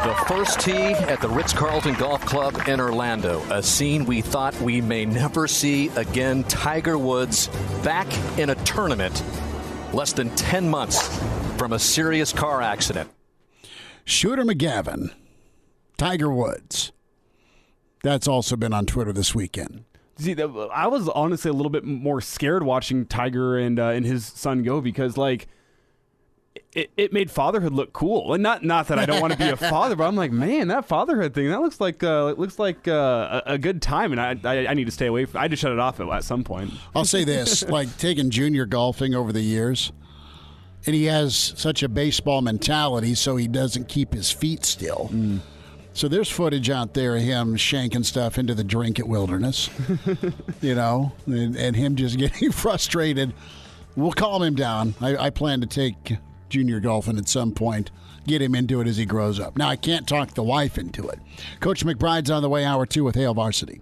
The first tee at the Ritz-Carlton Golf Club in Orlando, a scene we thought we may never see again. Tiger Woods back in a tournament less than 10 months from a serious car accident. Shooter McGavin, Tiger Woods. That's also been on Twitter this weekend. See, I was honestly a little bit more scared watching Tiger and his son go because, like, it made fatherhood look cool. And not that I don't want to be a father, but I'm like, man, that fatherhood thing, that looks like a good time, and I need to stay away from. I just shut it off at some point. I'll say this, like taking junior golfing over the years, and he has such a baseball mentality, so he doesn't keep his feet still. So there's footage out there of him shanking stuff into the drink at Wilderness, you know, and him just getting frustrated. We'll calm him down. I plan to take junior golfing at some point, get him into it as he grows up. Now, I can't talk the wife into it. Coach McBride's on the way, hour 2 with Hail Varsity.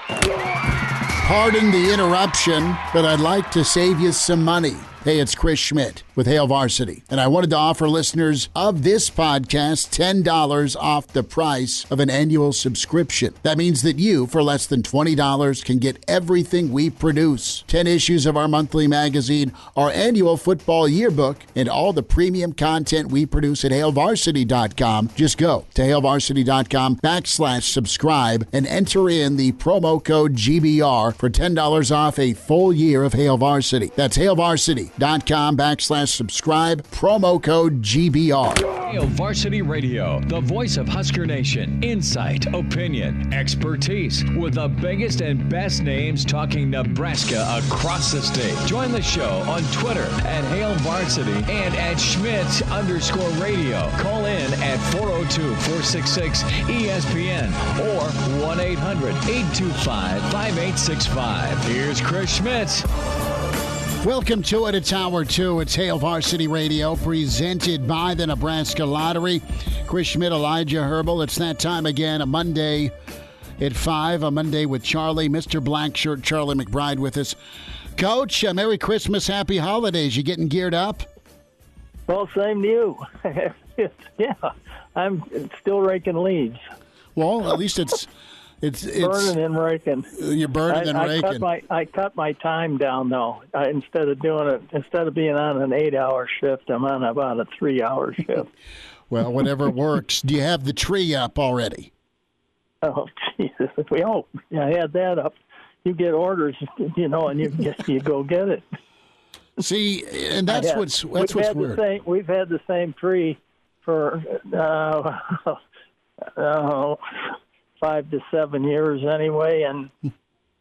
Pardon the interruption, but I'd like to save you some money. Hey, it's Chris Schmidt with Hail Varsity, and I wanted to offer listeners of this podcast $10 off the price of an annual subscription. That means that you, for less than $20, can get everything we produce. 10 issues of our monthly magazine, our annual football yearbook, and all the premium content we produce at HailVarsity.com. Just go to HailVarsity.com/subscribe and enter in the promo code GBR for $10 off a full year of Hail Varsity. That's HailVarsity. HuskерNation.com/subscribe, promo code GBR. Hail Varsity Radio, the voice of Husker Nation. Insight, opinion, expertise, with the biggest and best names talking Nebraska across the state. Join the show on Twitter at Hail Varsity and at Schmidt_radio. Call in at 402-466-ESPN or 1-800-825-5865. Here's Chris Schmidt. Welcome to it. It's Hour 2. It's Hail Varsity Radio, presented by the Nebraska Lottery. Chris Schmidt, Elijah Herbel. It's that time again, a Monday at 5, a Monday with Charlie, Mr. Blackshirt, Charlie McBride with us. Coach, Merry Christmas, Happy Holidays. You getting geared up? Well, same to you. Yeah, I'm still raking leaves. Well, at least it's burning and raking. You're burning and raking. I cut my time down though. Instead of being on an 8-hour shift, I'm on about a 3-hour shift. Well, whatever works. Do you have the tree up already? Oh, Jesus! I had that up. You get orders, and you go get it. See, and that's what's weird. We've had the same tree for 5 to 7 years anyway, and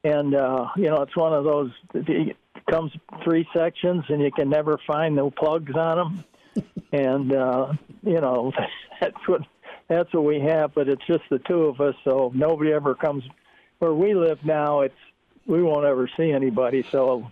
it's one of those. It comes 3 sections, and you can never find no plugs on them, and that's what we have. But it's just the two of us, so nobody ever comes where we live now. We won't ever see anybody, so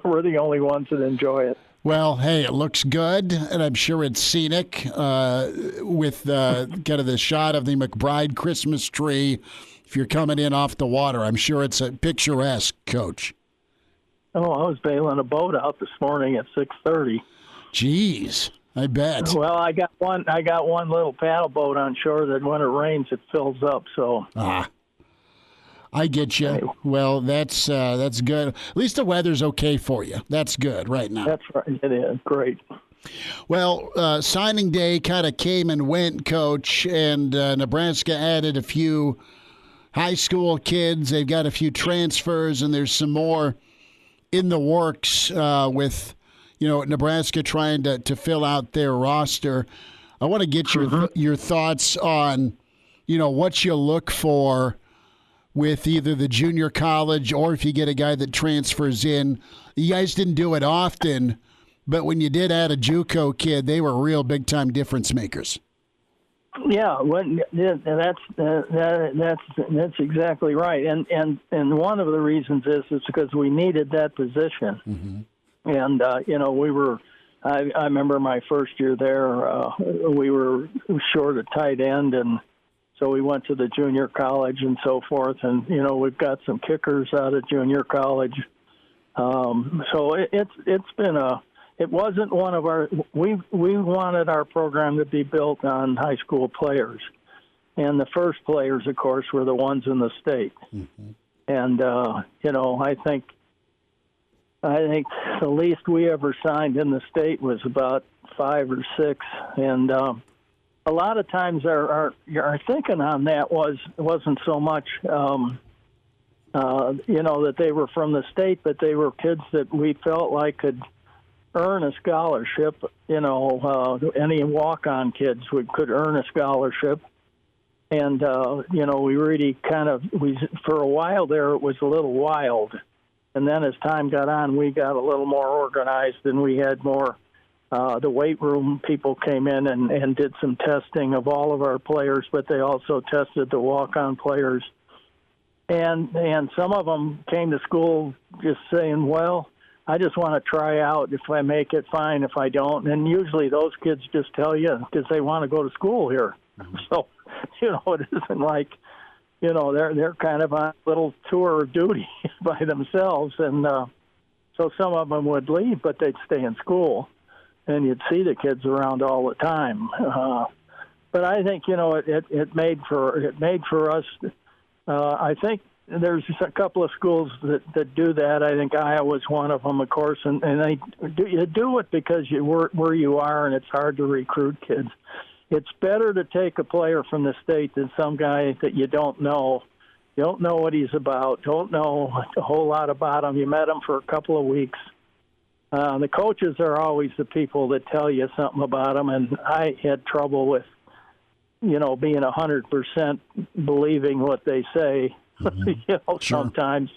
we're the only ones that enjoy it. Well, hey, it looks good, and I'm sure it's scenic with kind of the shot of the McBride Christmas tree. If you're coming in off the water, I'm sure it's picturesque, Coach. Oh, I was bailing a boat out this morning at 6:30. Jeez, I bet. Well, I got one little paddle boat on shore that when it rains, it fills up. So. I get you. Well, that's good. At least the weather's okay for you. That's good right now. That's right. It is. Great. Well, signing day kind of came and went, Coach, and Nebraska added a few high school kids. They've got a few transfers, and there's some more in the works with, Nebraska trying to fill out their roster. I want to get your thoughts on, what you look for with either the junior college or if you get a guy that transfers in. You guys didn't do it often, but when you did add a JUCO kid, they were real big-time difference makers. Yeah, that's exactly right. And one of the reasons is because we needed that position. Mm-hmm. And, we were – I remember my first year there, we were short a tight end, and so we went to the junior college and so forth, and we've got some kickers out of junior college. So it's been it wasn't one of our. We wanted our program to be built on high school players, and the first players, of course, were the ones in the state. Mm-hmm. And I think the least we ever signed in the state was about 5 or 6, and. A lot of times our thinking on that wasn't so much, that they were from the state, but they were kids that we felt like could earn a scholarship. Any walk-on kids could earn a scholarship. And, we really for a while there, it was a little wild. And then as time got on, we got a little more organized and we had more. The weight room people came in and did some testing of all of our players, but they also tested the walk-on players. And some of them came to school just saying, well, I just want to try out. If I make it, fine. If I don't. And usually those kids just tell you because they want to go to school here. Mm-hmm. So, it isn't like, they're kind of on a little tour of duty by themselves. And so some of them would leave, but they'd stay in school. And you'd see the kids around all the time. But I think, it made for us. I think there's a couple of schools that do that. I think Iowa's one of them, of course. And you do it because where you are, and it's hard to recruit kids. It's better to take a player from the state than some guy that you don't know. You don't know what he's about, don't know a whole lot about him. You met him for a couple of weeks. The coaches are always the people that tell you something about them, and I had trouble with, being 100% believing what they say, sometimes.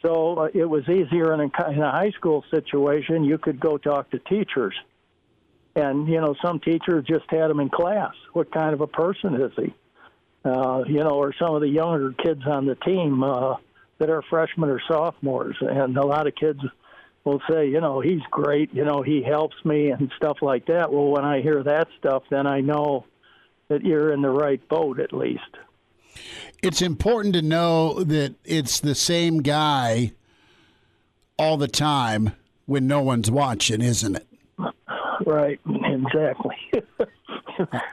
So it was easier in a high school situation. You could go talk to teachers. And, some teachers just had them in class. What kind of a person is he? Or some of the younger kids on the team that are freshmen or sophomores. And a lot of kids will say, he's great, he helps me and stuff like that. Well, when I hear that stuff, then I know that you're in the right boat at least. It's important to know that it's the same guy all the time when no one's watching, isn't it? Right, exactly.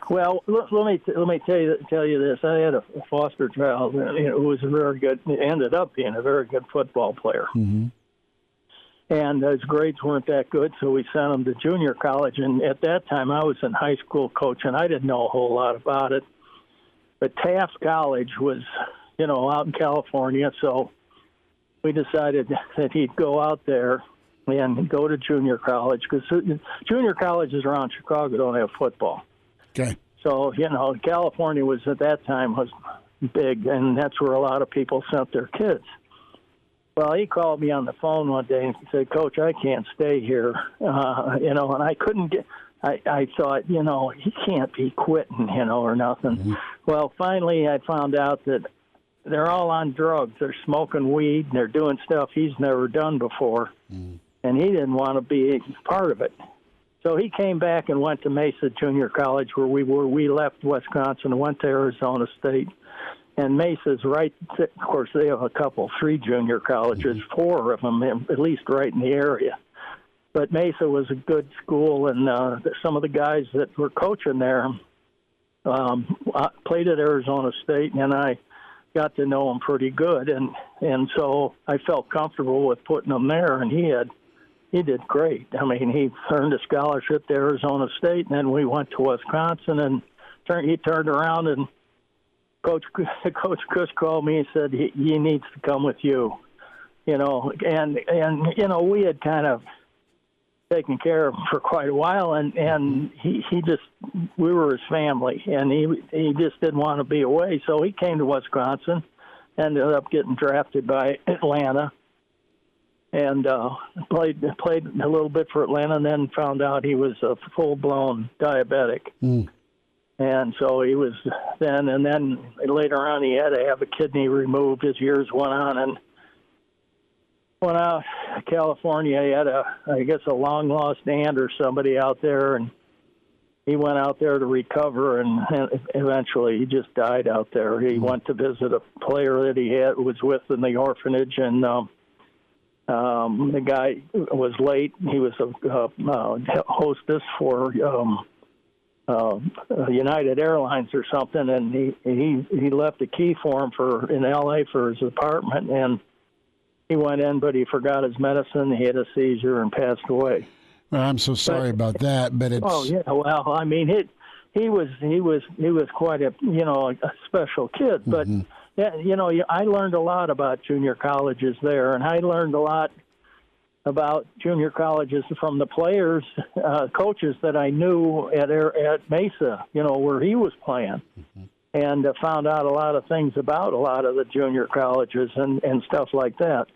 Well, let me tell you this. I had a foster child who was ended up being a very good football player. Mm-hmm. And his grades weren't that good, so we sent him to junior college. And at that time, I was in high school coach, and I didn't know a whole lot about it. But Taft College was, out in California, so we decided that he'd go out there and go to junior college, because junior colleges around Chicago don't have football. Okay. So, California was at that time was big, and that's where a lot of people sent their kids. Well, he called me on the phone one day and he said, "Coach, I can't stay here." And I couldn't get. I thought, he can't be quitting, or nothing. Mm-hmm. Well, finally, I found out that they're all on drugs. They're smoking weed and they're doing stuff he's never done before, and he didn't want to be part of it. So he came back and went to Mesa Junior College, where we were. We left Wisconsin and went to Arizona State. And Mesa's right, of course, they have 3 junior colleges, 4 of them, at least right in the area. But Mesa was a good school, and some of the guys that were coaching there played at Arizona State, and I got to know them pretty good. And so I felt comfortable with putting them there, and he did great. I mean, he earned a scholarship to Arizona State, and then we went to Wisconsin, and he turned around and Coach Chris called me and said he needs to come with you, and we had kind of taken care of him for quite a while, and we were his family, and he just didn't want to be away, so he came to Wisconsin, ended up getting drafted by Atlanta, and played a little bit for Atlanta, and then found out he was a full-blown diabetic. And so he was then, and then later on he had to have a kidney removed as years went on. And went out to California, he had a long-lost aunt or somebody out there, and he went out there to recover, and eventually he just died out there. He went to visit a player that he was with in the orphanage, and the guy was late. He was a hostess for United Airlines or something, and he left a key for him in L.A. for his apartment, and he went in, but he forgot his medicine. He had a seizure and passed away. Well, I'm so sorry about that, but it's. Oh yeah, well, I mean, he was quite a a special kid, but I learned a lot about junior colleges there, and I learned a lot about junior colleges from the players, coaches that I knew at Mesa, where he was playing, and found out a lot of things about a lot of the junior colleges and stuff like that.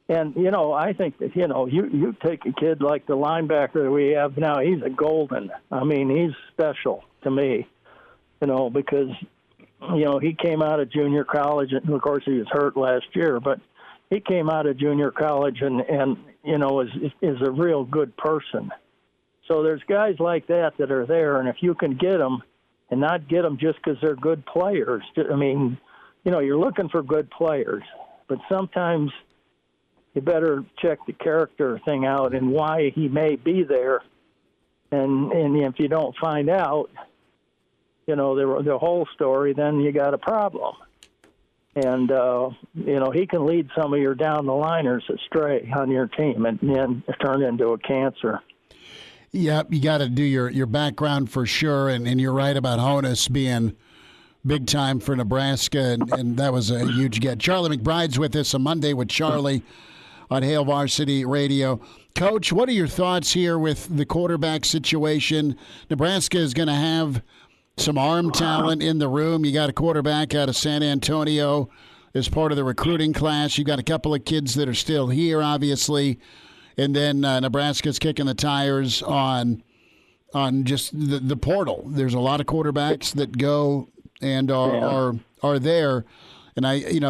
And, I think that, you take a kid like the linebacker that we have now, he's a golden. I mean, he's special to me, because, he came out of junior college, and of course he was hurt last year, but he came out of junior college and is a real good person. So there's guys like that are there, and if you can get them and not get them just because they're good players, I mean, you're looking for good players, but sometimes you better check the character thing out and why he may be there. And if you don't find out, the whole story, then you got a problem. And, he can lead some of your down-the-liners astray on your team and turn into a cancer. Yeah, you got to do your background for sure. And you're right about Honus being big time for Nebraska, and that was a huge get. Charlie McBride's with us on Monday with Charlie. on Hail Varsity Radio. Coach, what are your thoughts here with the quarterback situation? Nebraska is going to have some arm talent in the room. You got a quarterback out of San Antonio as part of the recruiting class. You got a couple of kids that are still here, obviously. And then Nebraska's kicking the tires on just the portal. There's a lot of quarterbacks that go and are there. And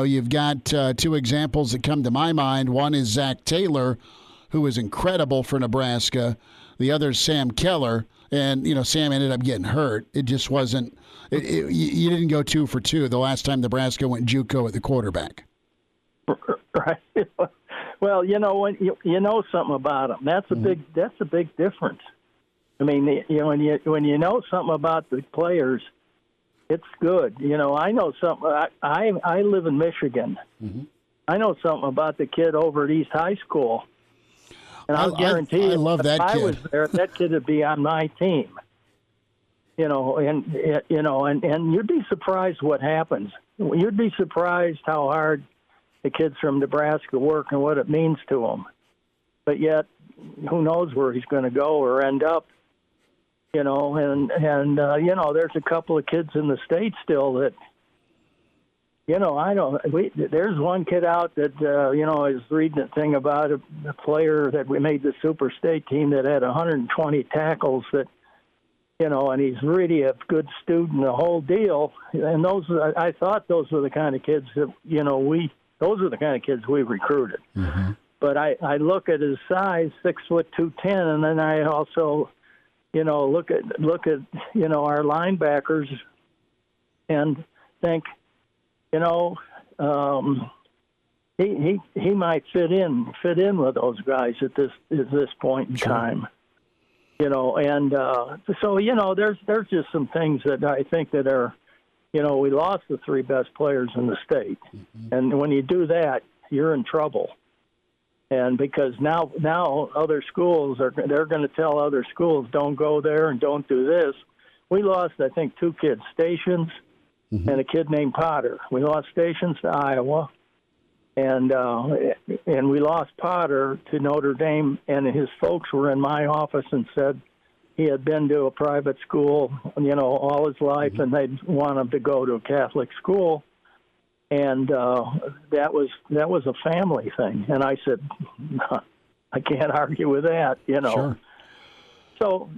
you've got two examples that come to my mind. One is Zach Taylor, who was incredible for Nebraska. The other is Sam Keller. And, Sam ended up getting hurt. It just wasn't you didn't go 2 for 2 the last time Nebraska went JUCO at the quarterback. Right. Well, when you know something about them, that's a big difference. I mean, when you know something about the players, it's good. I know something. I live in Michigan. Mm-hmm. I know something about the kid over at East High School. And I'll guarantee you, if I was there, that kid would be on my team. And you'd be surprised what happens. You'd be surprised how hard the kids from Nebraska work and what it means to them. But yet, who knows where he's going to go or end up? There's a couple of kids in the state still that. There's one kid out that, I was reading a thing about a player that we made the Super State team that had 120 tackles that, and he's really a good student, the whole deal. And I thought those were the kind of kids that, those were the kind of kids we recruited. Mm-hmm. But I look at his size, 6'2", 210, and then I also, look at our linebackers and think, he might fit in with those guys at this point in time. There's just some things that I think that are, we lost the 3 best players in the state, mm-hmm. and when you do that, you're in trouble. And because now other schools they're going to tell other schools, don't go there and don't do this. We lost, I think, 2 kids, Stations. Mm-hmm. And a kid named Potter. We lost Stations to Iowa, and we lost Potter to Notre Dame. And his folks were in my office and said he had been to a private school, all his life, mm-hmm. and they'd want him to go to a Catholic school. And that was a family thing. And I said, I can't argue with that, Sure. So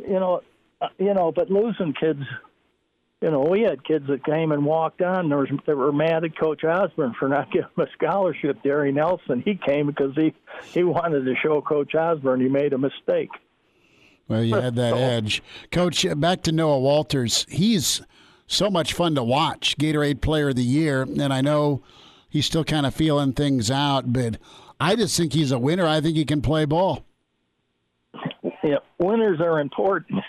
but losing kids. We had kids that came and walked on. They were mad at Coach Osborne for not giving him a scholarship. Derry Nelson, he came because he wanted to show Coach Osborne he made a mistake. Well, you had that edge. Coach, back to Noah Walters. He's so much fun to watch, Gatorade Player of the Year, and I know he's still kind of feeling things out, but I just think he's a winner. I think he can play ball. Yeah, winners are important.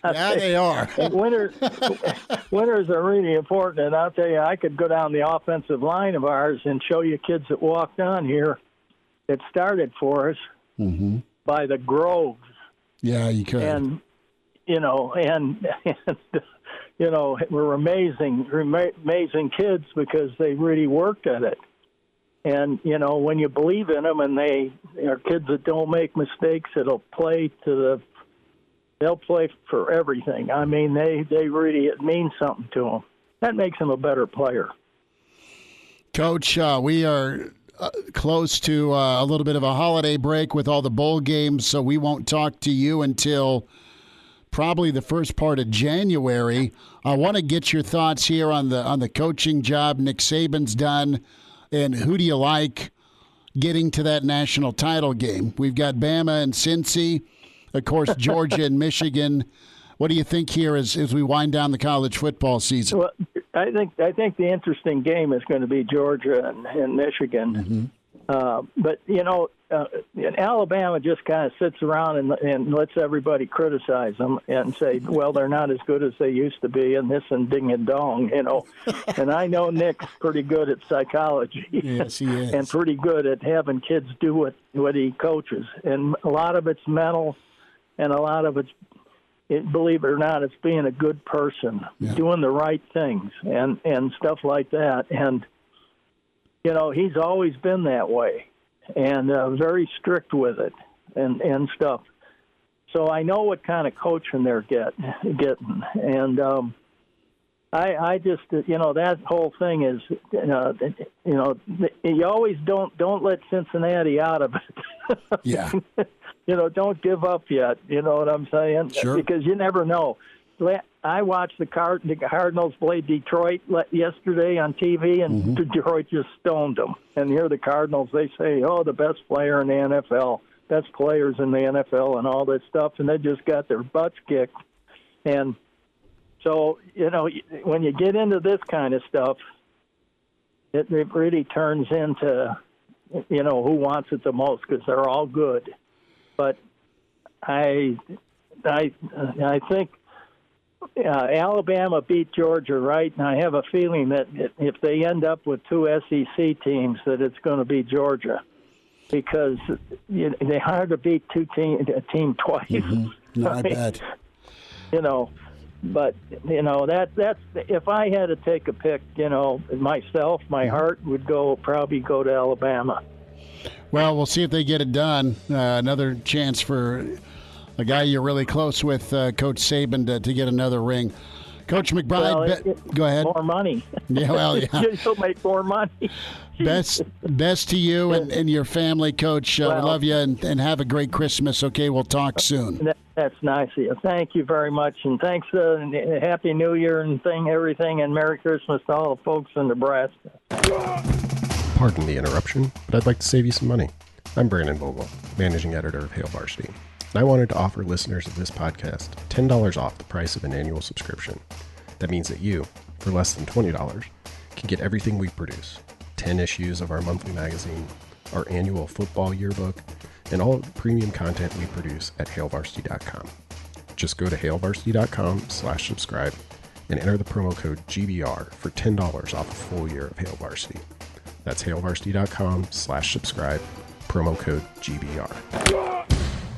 Yeah, they are. Winners are really important, and I'll tell you, I could go down the offensive line of ours and show you kids that walked on here that started for us mm-hmm. by the Groves. Yeah, you could. And were amazing kids because they really worked at it. And, when you believe in them and they are kids that don't make mistakes, they'll play for everything. I mean, they really, it means something to them. That makes them a better player. Coach, we are close to a little bit of a holiday break with all the bowl games, so we won't talk to you until probably the first part of January. I want to get your thoughts here on the coaching job Nick Saban's done. And who do you like getting to that national title game? We've got Bama and Cincy, of course, Georgia and Michigan. What do you think here as we wind down the college football season? Well, I think the interesting game is going to be Georgia and Michigan. Mm-hmm. But Alabama just kind of sits around and lets everybody criticize them and say, well, they're not as good as they used to be, and this and ding and dong, And I know Nick's pretty good at psychology. Yes, he is. And pretty good at having kids do what he coaches. And a lot of it's mental, and a lot of it's, believe it or not, it's being a good person, doing the right things and stuff like that. And, he's always been that way. and very strict with it and stuff. So I know what kind of coaching they're getting. And I just, that whole thing is, you always don't let Cincinnati out of it. Yeah. Don't give up yet. You know what I'm saying? Sure. Because you never know. I watched the Cardinals play Detroit yesterday on TV, and Detroit just stoned them. And here the Cardinals, they say, the best player in the NFL, best players in the NFL and all this stuff, and they just got their butts kicked. And so, when you get into this kind of stuff, it really turns into, who wants it the most, because they're all good. But I think Alabama beat Georgia, right? And I have a feeling that if they end up with two SEC teams, that it's going to be Georgia, because they hard to beat a team twice. No, I bet. But that's if I had to take a pick, myself, my heart would probably go to Alabama. Well, we'll see if they get it done. Another chance for a guy you're really close with, Coach Saban, to get another ring. Coach McBride, go ahead. More money. Yeah, well, yeah. You'll make more money. Best to you and your family, Coach. We love you, and have a great Christmas. Okay, we'll talk soon. That's nice of you. Thank you very much, and thanks. Happy New Year and everything, and Merry Christmas to all the folks in Nebraska. Pardon the interruption, but I'd like to save you some money. I'm Brandon Vogel, managing editor of Hail Varsity, and I wanted to offer listeners of this podcast $10 off the price of an annual subscription. That means that you, for less than $20, can get everything we produce: 10 issues of our monthly magazine, our annual football yearbook, and all of the premium content we produce at hailvarsity.com. Just go to hailvarsity.com/subscribe and enter the promo code GBR for $10 off a full year of Hail Varsity. That's hailvarsity.com/subscribe, promo code GBR.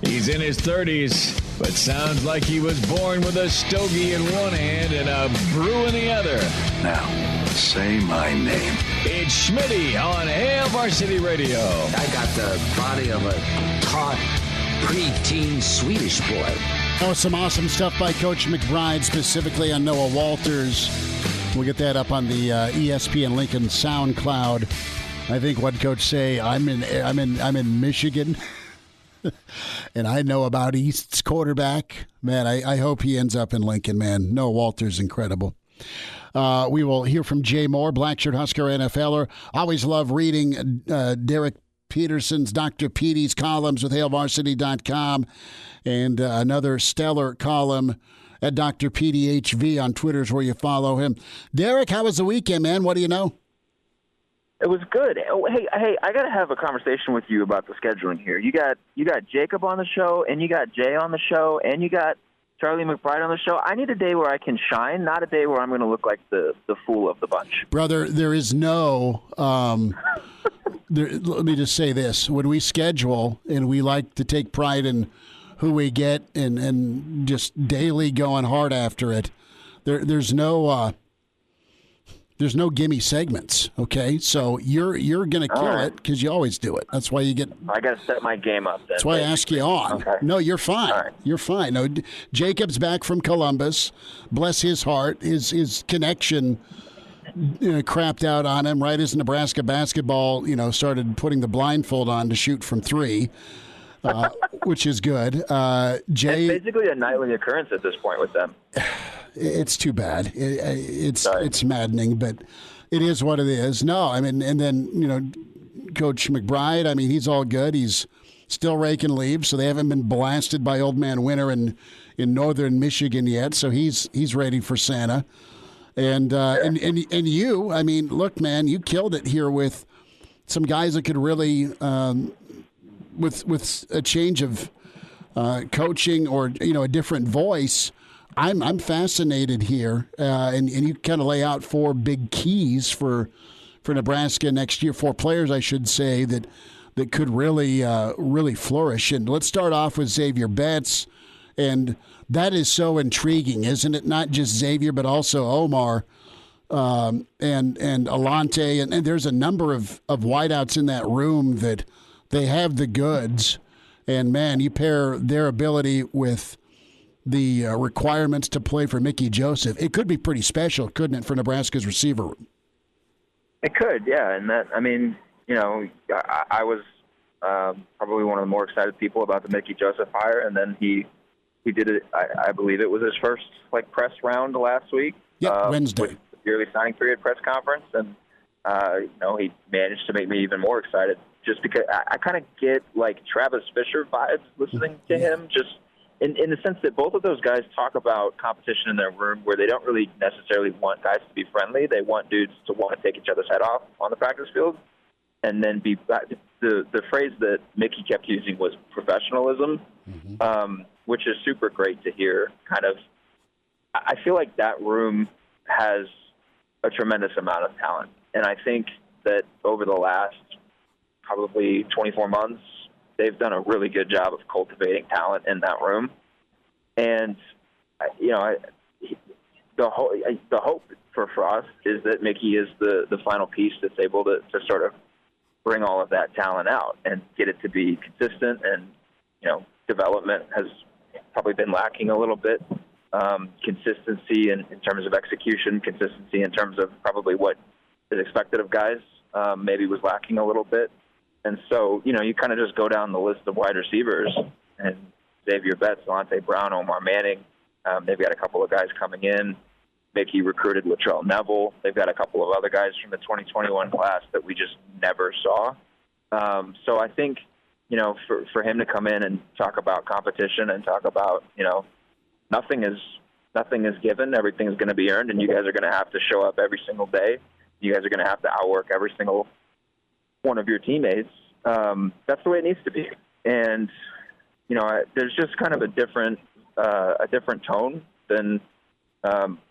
He's in his 30s, but sounds like he was born with a stogie in one hand and a brew in the other. Now, say my name. It's Schmitty on Hail Varsity Radio. I got the body of a taut, preteen Swedish boy. Oh, some awesome stuff by Coach McBride, specifically on Noah Walters. We'll get that up on the ESPN Lincoln SoundCloud. I think what Coach say, I'm in Michigan, and I know about East's quarterback. Man, I hope he ends up in Lincoln, man. Noah Walters, incredible. We will hear from Jay Moore, Blackshirt Husker NFLer. Always love reading Derek Peterson's Dr. Petey's columns with HailVarsity.com, and another stellar column at Dr. PDHV on Twitter is where you follow him. Derek, how was the weekend, man? What do you know? It was good. Oh, hey, I got to have a conversation with you about the scheduling here. You got Jacob on the show, and you got Jay on the show, and you got Charlie McBride on the show. I need a day where I can shine, not a day where I'm going to look like the fool of the bunch. Brother, there is no let me just say this. When we schedule, and we like to take pride in who we get and just daily going hard after it, there's no gimme segments, okay? So you're going to kill it because you always do it. That's why you get... I got to set my game up then. That's why I ask you on. Okay. No, you're fine. Right. You're fine. No, Jacob's back from Columbus. Bless his heart. His connection crapped out on him right as Nebraska basketball, started putting the blindfold on to shoot from three, which is good. Jay... It's basically a nightly occurrence at this point with them. It's too bad. It's maddening, but it is what it is. No, I mean, and then, Coach McBride, I mean, he's all good. He's still raking leaves, so they haven't been blasted by Old Man Winter in northern Michigan yet, so he's ready for Santa. And you, I mean, look, man, you killed it here with some guys that could really, with a change of coaching or, a different voice. I'm fascinated here, and you kind of lay out four big keys for Nebraska next year, four players, I should say, that could really flourish. And let's start off with Xavier Betts, and that is so intriguing, isn't it? Not just Xavier, but also Omar and Alante, and there's a number of wideouts in that room that They have the goods. And, man, you pair their ability with the requirements to play for Mickey Joseph. It could be pretty special, couldn't it, for Nebraska's receiver room? It could, yeah. And that, I mean, you know, I was probably one of the more excited people about the Mickey Joseph hire, and then he did it. I believe it was his first press round last week. Yeah, Wednesday. With the yearly signing period press conference, and you know, he managed to make me even more excited. Just because I kind of get Travis Fisher vibes listening to him, just in the sense that both of those guys talk about competition in their room where they don't really necessarily want guys to be friendly. They want dudes to want to take each other's head off on the practice field. And then the phrase that Mickey kept using was professionalism, which is super great to hear. I feel like that room has a tremendous amount of talent. And I think that over the last probably 24 months, they've done a really good job of cultivating talent in that room. And, you know, the hope for us is that Mickey is the final piece that's able to sort of bring all of that talent out and get it to be consistent. And, you know, development has probably been lacking a little bit. Consistency in terms of execution, consistency in terms of probably what is expected of guys maybe was lacking a little bit. And so, you know, you kind of just go down the list of wide receivers, and Xavier Betts, Delonte Brown, Omar Manning. They've got a couple of guys coming in. Mickey recruited Latrell Neville. They've got a couple of other guys from the 2021 class that we just never saw. So I think, you know, for him to come in and talk about competition and talk about, you know, nothing is given, everything is going to be earned, and you guys are going to have to show up every single day. You guys are going to have to outwork every single one of your teammates. That's the way it needs to be. And, you know, there's just kind of a different tone than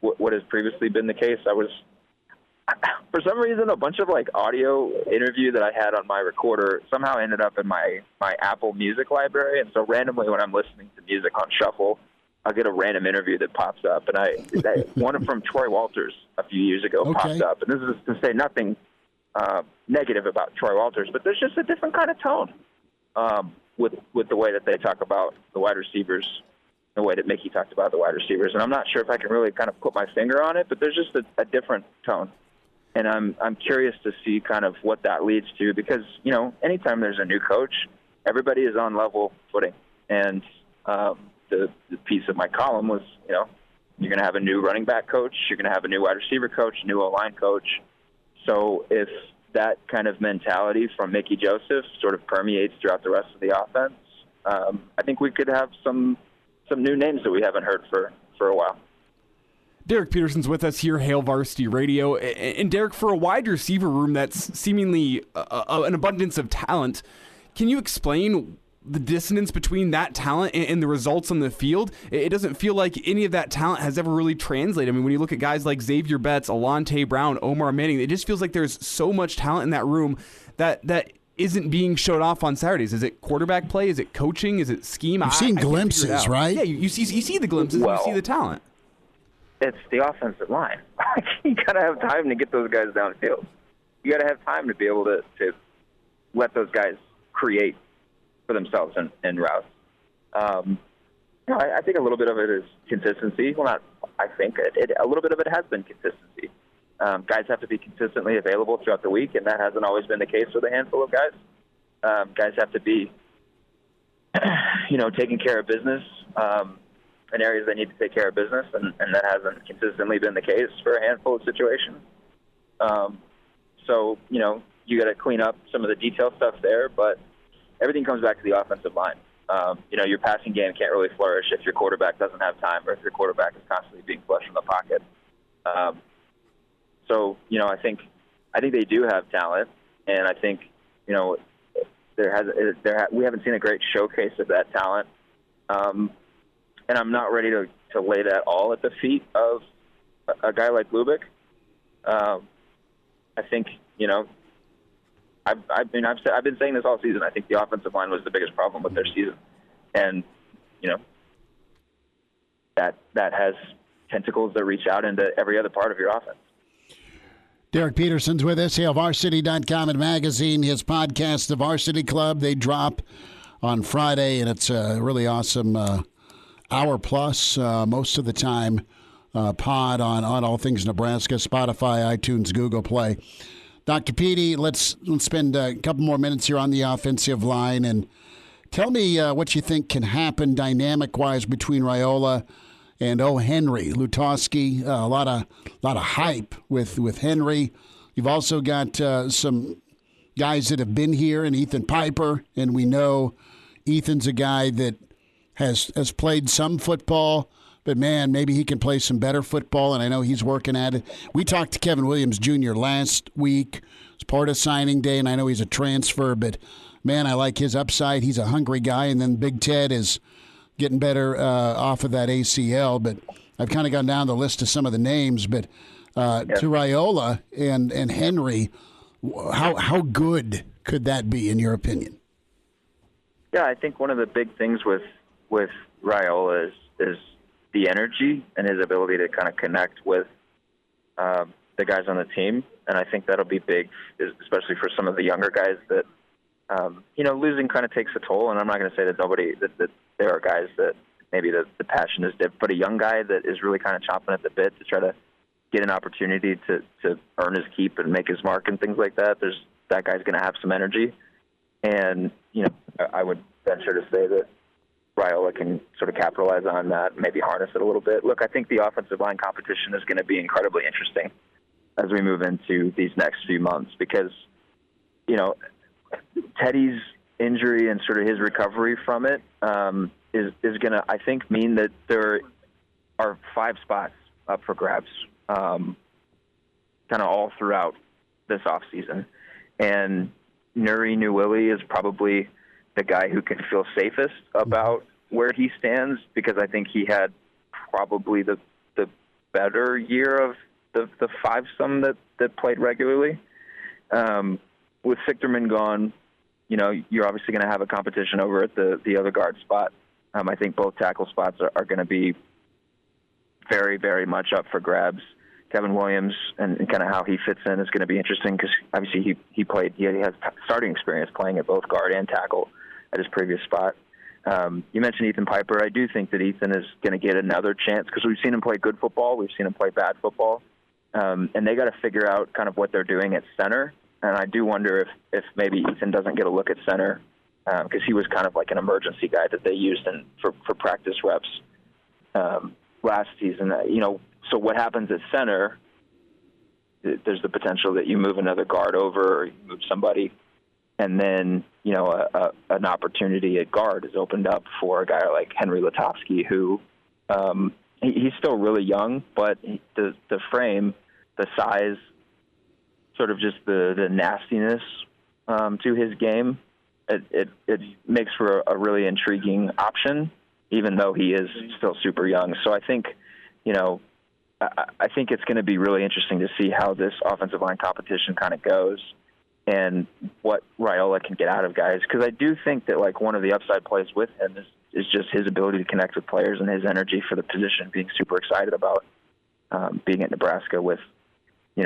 what has previously been the case. For some reason, a bunch of audio interview that I had on my recorder somehow ended up in my Apple Music library. And so randomly when I'm listening to music on shuffle, I'll get a random interview that pops up. And one from Troy Walters a few years ago popped up. And this is to say nothing negative about Troy Walters, but there's just a different kind of tone with the way that they talk about the wide receivers, the way that Mickey talked about the wide receivers. And I'm not sure if I can really kind of put my finger on it, but there's just a different tone. And I'm curious to see kind of what that leads to, because, you know, anytime there's a new coach, everybody is on level footing. And the piece of my column was, you know, you're going to have a new running back coach, you're going to have a new wide receiver coach, new O-line coach. So if that kind of mentality from Mickey Joseph sort of permeates throughout the rest of the offense, I think we could have some new names that we haven't heard for a while. Derek Peterson's with us here, Hail Varsity Radio. And Derek, for a wide receiver room that's seemingly an abundance of talent, can you explain the dissonance between that talent and the results on the field? It doesn't feel like any of that talent has ever really translated. I mean, when you look at guys like Xavier Betts, Alontae Brown, Omar Manning, it just feels like there's so much talent in that room that isn't being showed off on Saturdays. Is it quarterback play? Is it coaching? Is it scheme? You've seen glimpses, right? Yeah, you see the glimpses, and you see the talent. It's the offensive line. You got to have time to get those guys downfield. You got to have time to be able to let those guys create for themselves in routes. You know, I think a little bit of it is consistency. Well, not I think. A little bit of it has been consistency. Guys have to be consistently available throughout the week, and that hasn't always been the case with a handful of guys. Guys have to be, you know, taking care of business in areas they need to take care of business, and that hasn't consistently been the case for a handful of situations. So, you know, you got to clean up some of the detail stuff there, but everything comes back to the offensive line. You know, your passing game can't really flourish if your quarterback doesn't have time or if your quarterback is constantly being flushed from the pocket. So, you know, I think they do have talent, and I think, you know, we haven't seen a great showcase of that talent. And I'm not ready to lay that all at the feet of a guy like Lubick. I think, you know, I've been saying this all season. I think the offensive line was the biggest problem with their season, and you know that has tentacles that reach out into every other part of your offense. Derek Peterson's with us, HailVarsity.com and magazine. His podcast, The Varsity Club, they drop on Friday, and it's a really awesome hour plus, most of the time, pod on all things Nebraska, Spotify, iTunes, Google Play. Dr. Petey, let's spend a couple more minutes here on the offensive line, and tell me what you think can happen dynamic-wise between Raiola and Henry. Lutowski, a lot of hype with Henry. You've also got some guys that have been here, and Ethan Piper, and we know Ethan's a guy that has played some football, but, man, maybe he can play some better football, and I know he's working at it. We talked to Kevin Williams Jr. last week as part of signing day, and I know he's a transfer, but, man, I like his upside. He's a hungry guy, and then Big Ted is getting better off of that ACL. But I've kind of gone down the list of some of the names, but to Raiola and Henry, how good could that be, in your opinion? Yeah, I think one of the big things with Raiola is the energy and his ability to kind of connect with the guys on the team, and I think that'll be big, especially for some of the younger guys that losing kind of takes a toll. And I'm not going to say that there are guys that maybe the passion is different, but a young guy that is really kind of chomping at the bit to try to get an opportunity to earn his keep and make his mark and things like that. That guy's going to have some energy, and I would venture to say that Raiola can sort of capitalize on that, maybe harness it a little bit. Look, I think the offensive line competition is going to be incredibly interesting as we move into these next few months because, Teddy's injury and sort of his recovery from it is going to, I think, mean that there are 5 spots up for grabs kind of all throughout this offseason. And Nuri Newilly is probably the guy who can feel safest about where he stands because I think he had probably the better year of the 5-some that played regularly. With Sichterman gone, you're obviously going to have a competition over at the other guard spot. I think both tackle spots are going to be very, very much up for grabs. Kevin Williams and kind of how he fits in is going to be interesting because obviously he has starting experience playing at both guard and tackle at his previous spot. You mentioned Ethan Piper. I do think that Ethan is going to get another chance because we've seen him play good football. We've seen him play bad football. And they got to figure out kind of what they're doing at center. And I do wonder if maybe Ethan doesn't get a look at center because he was kind of like an emergency guy that they used for practice reps last season. So what happens at center, there's the potential that you move another guard over or you move somebody, and then, an opportunity at guard is opened up for a guy like Henry Lutowski, who he's still really young, but the frame, the size, sort of just the nastiness to his game, it makes for a really intriguing option, even though he is still super young. So I think, I think it's going to be really interesting to see how this offensive line competition kind of goes and what Raiola can get out of guys. Because I do think that, like, one of the upside plays with him is just his ability to connect with players and his energy for the position, being super excited about being at Nebraska with,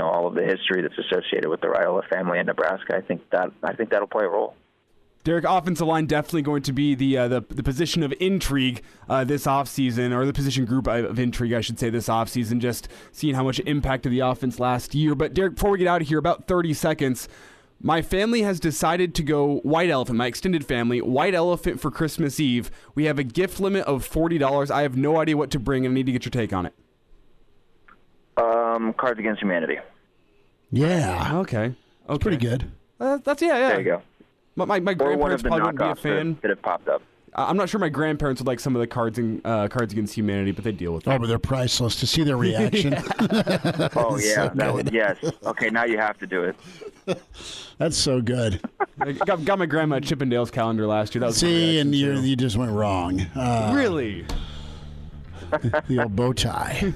all of the history that's associated with the Raiola family in Nebraska. I think that'll play a role. Derek, offensive line definitely going to be the position of intrigue this offseason, or the position group of intrigue, I should say, this offseason, just seeing how much it impacted the offense last year. But, Derek, before we get out of here, about 30 seconds, my family has decided to go white elephant, my extended family, white elephant for Christmas Eve. We have a gift limit of $40. I have no idea what to bring, and I need to get your take on it. Cards Against Humanity. Yeah. Okay. Pretty good. That's There you go. My grandparents probably wouldn't be a fan. That have popped up. I'm not sure my grandparents would like some of the Cards Against Humanity, but they deal with it. Oh, but they're priceless. To see their reaction. Oh, yeah. So yes. Okay, now you have to do it. That's so good. I got my grandma a Chippendales calendar last year. That was see, and you just went wrong. Really? The old bow tie.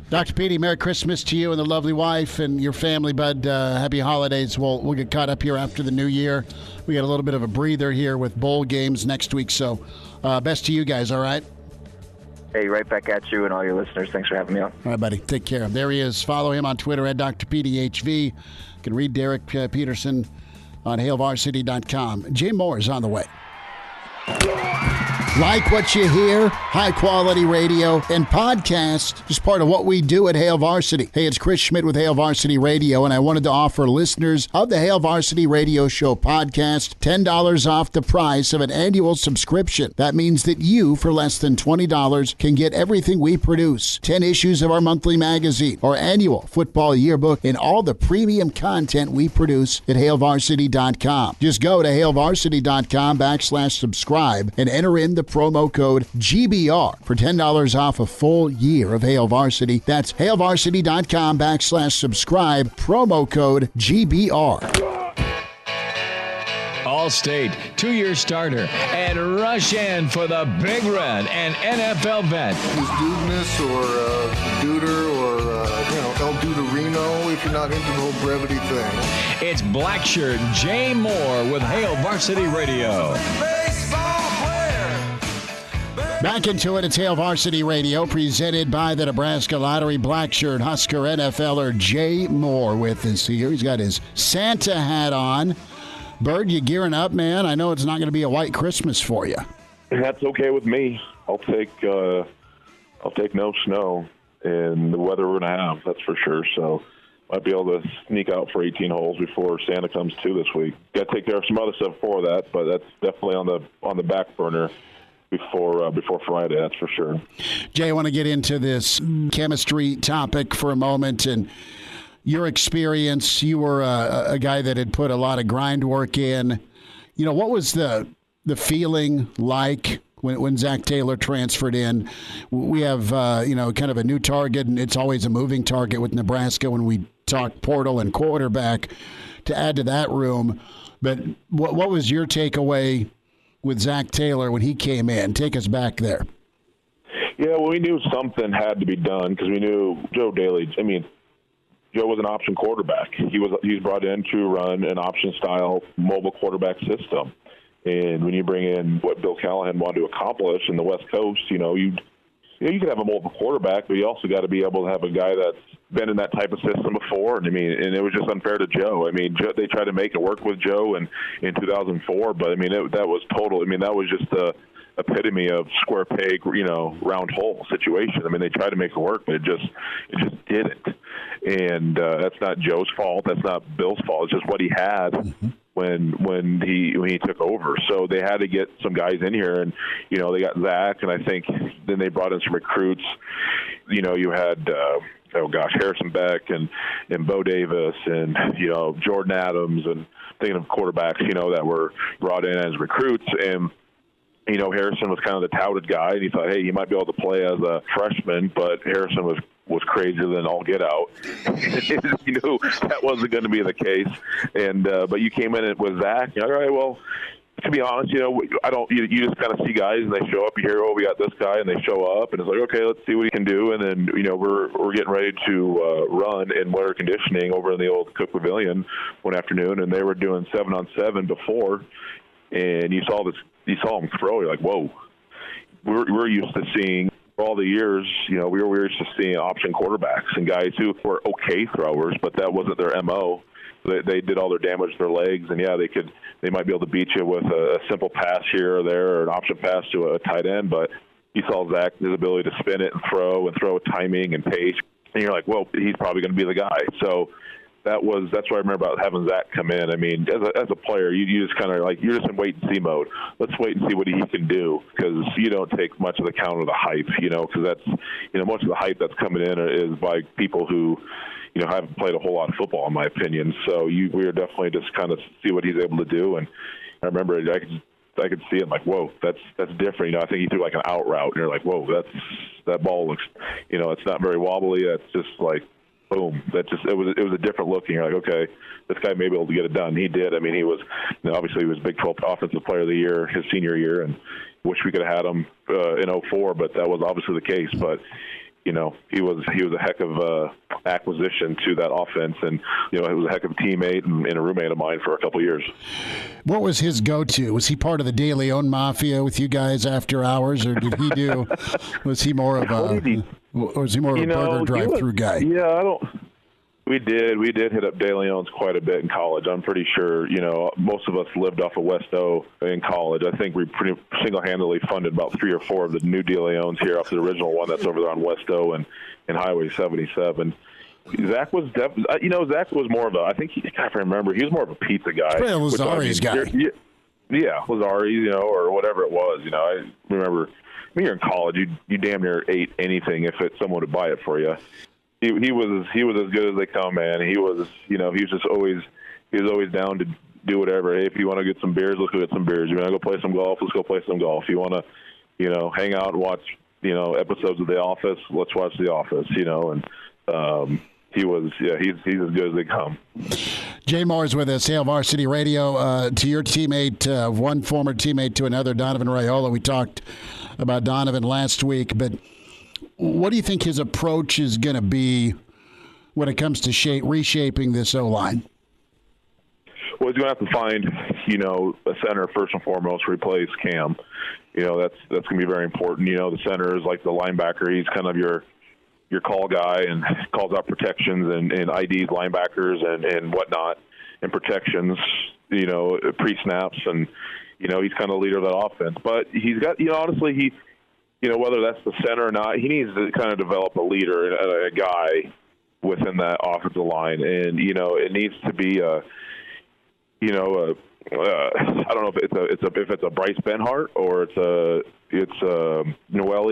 Dr. Petey, Merry Christmas to you and the lovely wife and your family, bud. Happy holidays. We'll get caught up here after the new year. We got a little bit of a breather here with bowl games next week, so best to you guys, all right? Hey, right back at you and all your listeners. Thanks for having me on. All right, buddy. Take care. There he is. Follow him on Twitter at Dr. PDHV. You can read Derek Peterson on HailVarsity.com. Jay Moore is on the way. Like what you hear? High-quality radio and podcast is part of what we do at Hail Varsity. Hey, it's Chris Schmidt with Hail Varsity Radio, and I wanted to offer listeners of the Hail Varsity Radio Show podcast $10 off the price of an annual subscription. That means that you, for less than $20, can get everything we produce. 10 issues of our monthly magazine, our annual football yearbook, and all the premium content we produce at HailVarsity.com. Just go to HailVarsity.com/subscribe and enter in the promo code GBR for $10 off a full year of Hail Varsity. That's HailVarsity.com/subscribe, promo code GBR. All-State, 2-year starter, and rush in for the Big Red and NFL vet. Is Dudeness or Duder or, El Duderino if you're not into the whole brevity thing. It's Blackshirt Jay Moore with Hail Varsity Radio. Back into it, it's Hail Varsity Radio, presented by the Nebraska Lottery. Blackshirt Husker NFLer Jay Moore with us here. He's got his Santa hat on. Bird, you gearing up, man? I know it's not going to be a white Christmas for you. That's okay with me. I'll take no snow and the weather we're going to have, that's for sure. So might be able to sneak out for 18 holes before Santa comes to this week. Got to take care of some other stuff for that, but that's definitely on the back burner before Friday, that's for sure. Jay, I want to get into this chemistry topic for a moment and your experience. You were a guy that had put a lot of grind work in. You know, what was the feeling like when Zach Taylor transferred in? We have, kind of a new target, and it's always a moving target with Nebraska when we talk portal and quarterback to add to that room. But what was your takeaway with Zach Taylor when he came in? Take us back there. Yeah, well, we knew something had to be done because we knew Joe Daly. I mean, Joe was an option quarterback. He was brought in to run an option-style mobile quarterback system. And when you bring in what Bill Callahan wanted to accomplish in the West Coast, you can have a mobile quarterback, but you also got to be able to have a guy that's been in that type of system before. And it was just unfair to Joe. I mean, they tried to make it work with Joe in 2004, but that was total. that was just the epitome of square peg, round hole situation. They tried to make it work, but it just didn't. And that's not Joe's fault. That's not Bill's fault. It's just what he had when he took over. So they had to get some guys in here, and they got Zach, and I think then they brought in some recruits. You had Harrison Beck and Bo Davis and Jordan Adams, and thinking of quarterbacks that were brought in as recruits. And Harrison was kind of the touted guy, and he thought, hey, he might be able to play as a freshman, but Harrison was crazier than all get out. You knew that wasn't going to be the case. And but you came in with Zach. All right, well, to be honest, you just kind of see guys and they show up. You hear, oh, we got this guy, and they show up, and it's like, okay, let's see what he can do. And then we're getting ready to run in winter conditioning over in the old Cook Pavilion one afternoon, and they were doing 7-on-7 before, and you saw him throw. You're like, whoa. We're used to seeing. For all the years, we were used to seeing option quarterbacks and guys who were okay throwers, but that wasn't their MO. They did all their damage to their legs, and they might be able to beat you with a simple pass here or there or an option pass to a tight end. But you saw Zach, his ability to spin it and throw with timing and pace, and you're like, well, he's probably going to be the guy. So that's what I remember about having Zach come in. As a player, you just kind of like, you're just in wait and see mode. Let's wait and see what he can do, because you don't take much of the count of the hype, because that's, most of the hype that's coming in is by people who, haven't played a whole lot of football, in my opinion. So we are definitely just kind of see what he's able to do. And I remember I could see it like, whoa, that's different. I think he threw like an out route, and you're like, whoa, that ball looks, it's not very wobbly. That's just like, boom. It was a different look, and you're like, okay, this guy may be able to get it done. He did. He was, obviously he was Big 12 Offensive Player of the Year his senior year, and wish we could have had him in 2004, but that was obviously the case. But he was a heck of acquisition to that offense, and he was a heck of a teammate and a roommate of mine for a couple of years. What was his go-to? Was he part of the De Leon Mafia with you guys after hours, or did he do? Was he more of a burger drive-through guy? Yeah, We did hit up De Leon's quite a bit in college. I'm pretty sure, most of us lived off of West O in college. I think we pretty single-handedly funded about 3 or 4 of the new De Leon's here off the original one that's over there on West O and Highway 77. Zach was more of I can't remember, he was more of a pizza guy. Probably a Lazari's guy. Yeah, Lazari's, or whatever it was. I remember when you're in college, you damn near ate anything if someone would buy it for you. He was as good as they come, man. He was always down to do whatever. Hey, if you want to get some beers, let's go get some beers. You want to go play some golf, let's go play some golf. You want to, hang out and watch, episodes of The Office, let's watch The Office. And he's as good as they come. Jay Moore's with us, Hail Varsity Radio. To your teammate, one former teammate to another, Donovan Raiola. We talked about Donovan last week, but what do you think his approach is going to be when it comes to reshaping this O-line? Well, he's going to have to find, a center first and foremost, replace Cam. That's going to be very important. The center is like the linebacker. He's kind of your call guy and calls out protections and IDs linebackers and whatnot and protections, pre-snaps. And, he's kind of the leader of that offense. But he's got, honestly, whether that's the center or not, he needs to kind of develop a leader, a guy within that offensive line. And, it needs to be I don't know if it's a Bryce Benhart or it's Noelle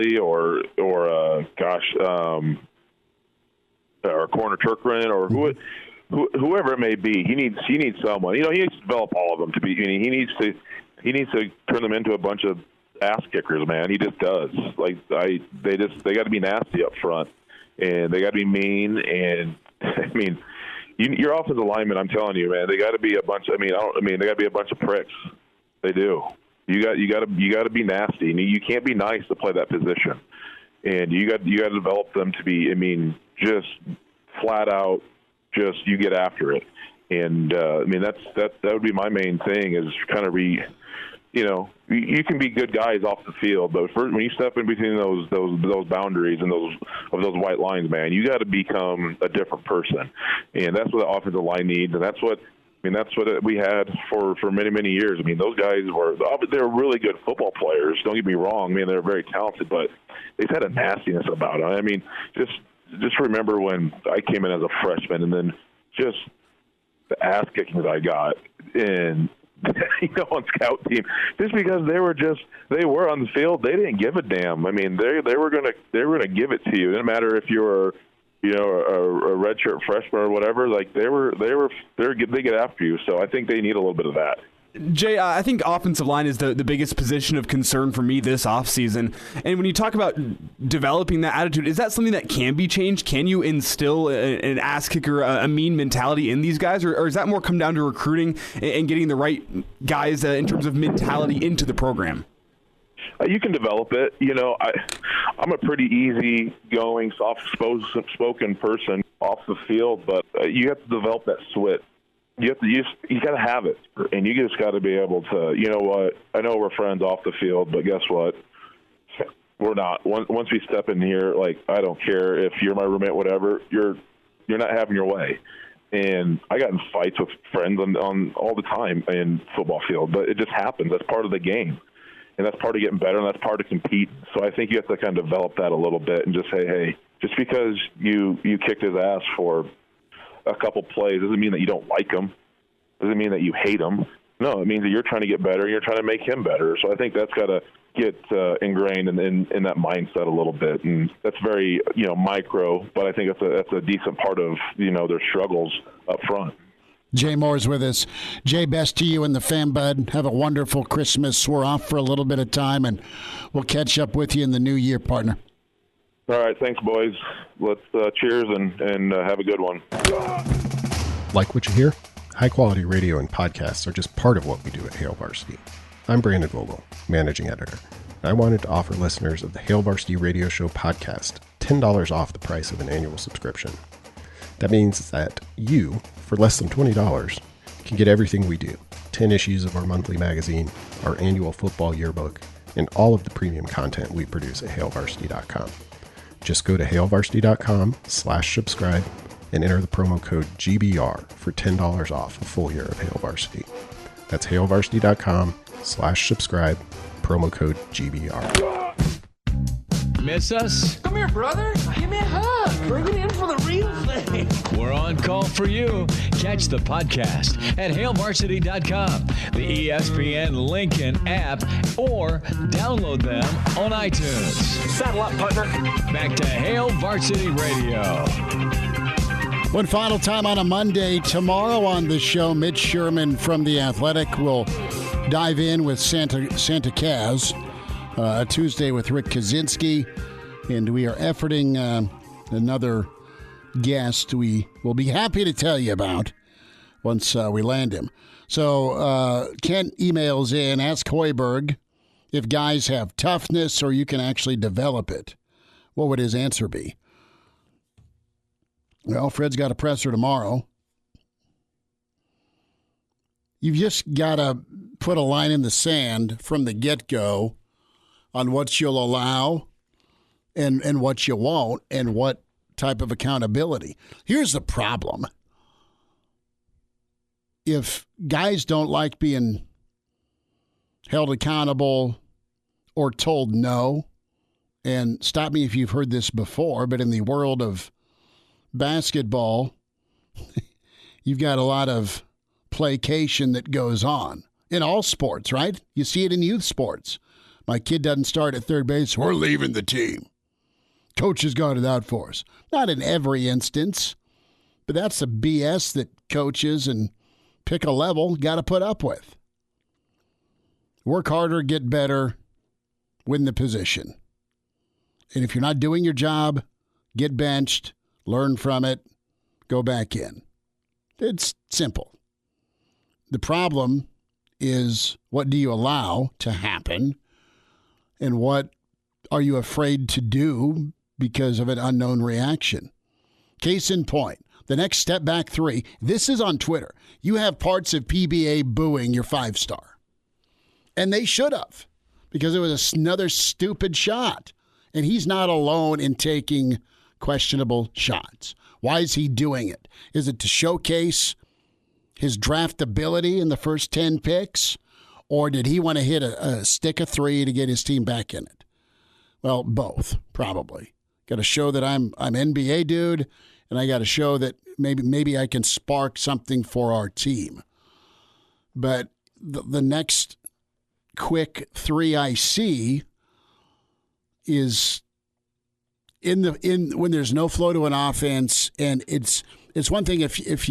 or Corner Turkren or whoever it may be. He needs someone. He needs to develop all of them to be. He needs to turn them into a bunch of ass kickers, man. He just does. They got to be nasty up front, and they got to be mean. And your offensive linemen, I'm telling you, man, they got to be a bunch. They got to be a bunch of pricks. They do. You got to be nasty. You can't be nice to play that position, and you got to develop them to be. Just flat out, just you get after it. And that would be my main thing is kind of you can be good guys off the field, but when you step in between those boundaries and those white lines, man, you got to become a different person, and that's what the offensive line needs, and that's what we had for many, many years. Those guys they were really good football players. Don't get me wrong. They're very talented, but they've had a nastiness about them. Just remember when I came in as a freshman, and then just the ass kicking that I got in. On scout team, just because they were on the field, they didn't give a damn. They were gonna give it to you. It didn't matter if you were, a redshirt freshman or whatever. They get after you. So I think they need a little bit of that. Jay, I think offensive line is the biggest position of concern for me this offseason. And when you talk about developing that attitude, is that something that can be changed? Can you instill an ass kicker, a mean mentality in these guys? Or does that more come down to recruiting and getting the right guys in terms of mentality into the program? You can develop it. I'm a pretty easygoing, soft-spoken person off the field, but you have to develop that switch. You got to have it, and you just got to be able to. You know what? I know we're friends off the field, but guess what? We're not. Once we step in here, I don't care if you're my roommate, whatever. You're not having your way. And I got in fights with friends on all the time in football field, but it just happens. That's part of the game, and that's part of getting better, and that's part of competing. So I think you have to kind of develop that a little bit and just say, hey, just because you kicked his ass for a couple plays doesn't mean that you don't like him. Doesn't mean that you hate him. No, it means that you're trying to get better. You're trying to make him better. So I think that's got to get ingrained in that mindset a little bit, and that's very micro. But I think that's a decent part of their struggles up front. Jay Moore's with us. Jay, best to you and the fan, bud. Have a wonderful Christmas. We're off for a little bit of time, and we'll catch up with you in the new year, partner. All right, thanks, boys. Let's cheers and have a good one. Like what you hear? High-quality radio and podcasts are just part of what we do at Hail Varsity. I'm Brandon Vogel, managing editor. I wanted to offer listeners of the Hail Varsity Radio Show podcast $10 $10 off the price of an annual subscription. That means that you, for less than $20, can get everything we do. 10 issues of our monthly magazine, our annual football yearbook, and all of the premium content we produce at HailVarsity.com. Just go to HailVarsity.com/subscribe and enter the promo code GBR for $10 off a full year of Hail Varsity. That's HailVarsity.com/subscribe, promo code GBR. Miss us? Come here, brother. Give me a hug. Bring it in for the real thing. We're on call for you. Catch the podcast at HailVarsity.com, the ESPN Lincoln app, or download them on iTunes. Saddle up, partner. Back to Hail Varsity Radio. One final time on a Monday. Tomorrow on the show, Mitch Sherman from The Athletic will dive in with Santa Kaz. Tuesday with Rick Kaczynski, and we are efforting another guest we will be happy to tell you about once we land him. So Kent emails in, ask Hoiberg if guys have toughness or you can actually develop it. What would his answer be? Well, Fred's got a presser tomorrow. You've just got to put a line in the sand from the get-go on what you'll allow and what you won't and what type of accountability. Here's the problem. If guys don't like being held accountable or told no, and stop me if you've heard this before, but in the world of basketball, you've got a lot of placation that goes on in all sports, right? You see it in youth sports. My kid doesn't start at third base. We're leaving the team. Coach has got it out for us. Not in every instance, but that's the BS that coaches and pick a level got to put up with. Work harder, get better, win the position. And if you're not doing your job, get benched, learn from it, go back in. It's simple. The problem is, what do you allow to happen? And what are you afraid to do because of an unknown reaction? Case in point, the next step back three. This is on Twitter. You have parts of PBA booing your 5-star. And they should have, because it was another stupid shot. And he's not alone in taking questionable shots. Why is he doing it? Is it to showcase his draftability in the first 10 picks? Or did he want to hit a stick of three to get his team back in it? Well, both, probably. Got to show that I'm NBA dude, and I got to show that maybe I can spark something for our team. But the next quick three I see is when there's no flow to an offense, and it's one thing if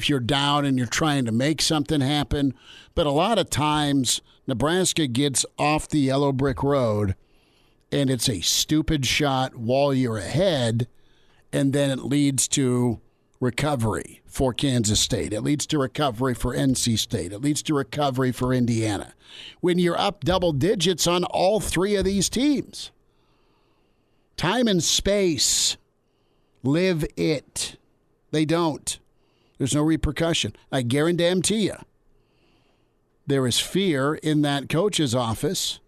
you're down and you're trying to make something happen. But a lot of times, Nebraska gets off the yellow brick road, and it's a stupid shot while you're ahead, and then it leads to recovery for Kansas State. It leads to recovery for NC State. It leads to recovery for Indiana. When you're up double digits on all three of these teams. Time and space. Live it. They don't. There's no repercussion. I guarantee you. There is fear in that coach's office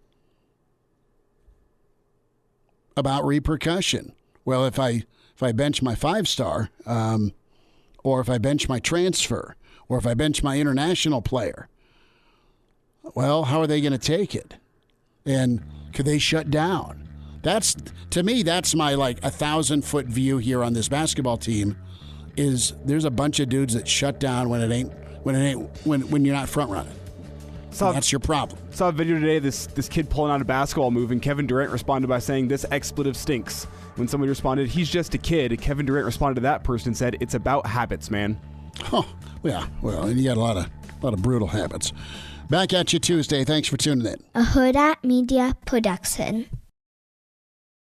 about repercussion. Well, if I bench my 5-star, or if I bench my transfer, or if I bench my international player, well, how are they going to take it? And could they shut down? To me, that's my 1,000-foot view here on this basketball team. Is there's a bunch of dudes that shut down when you're not front running. That's your problem. Saw a video today, this kid pulling out a basketball move, and Kevin Durant responded by saying, "This expletive stinks." When somebody responded, "He's just a kid," Kevin Durant responded to that person and said, "It's about habits, man." Oh, yeah. Well, and you got a lot of brutal habits. Back at you Tuesday. Thanks for tuning in. A Hurrdat Media Production.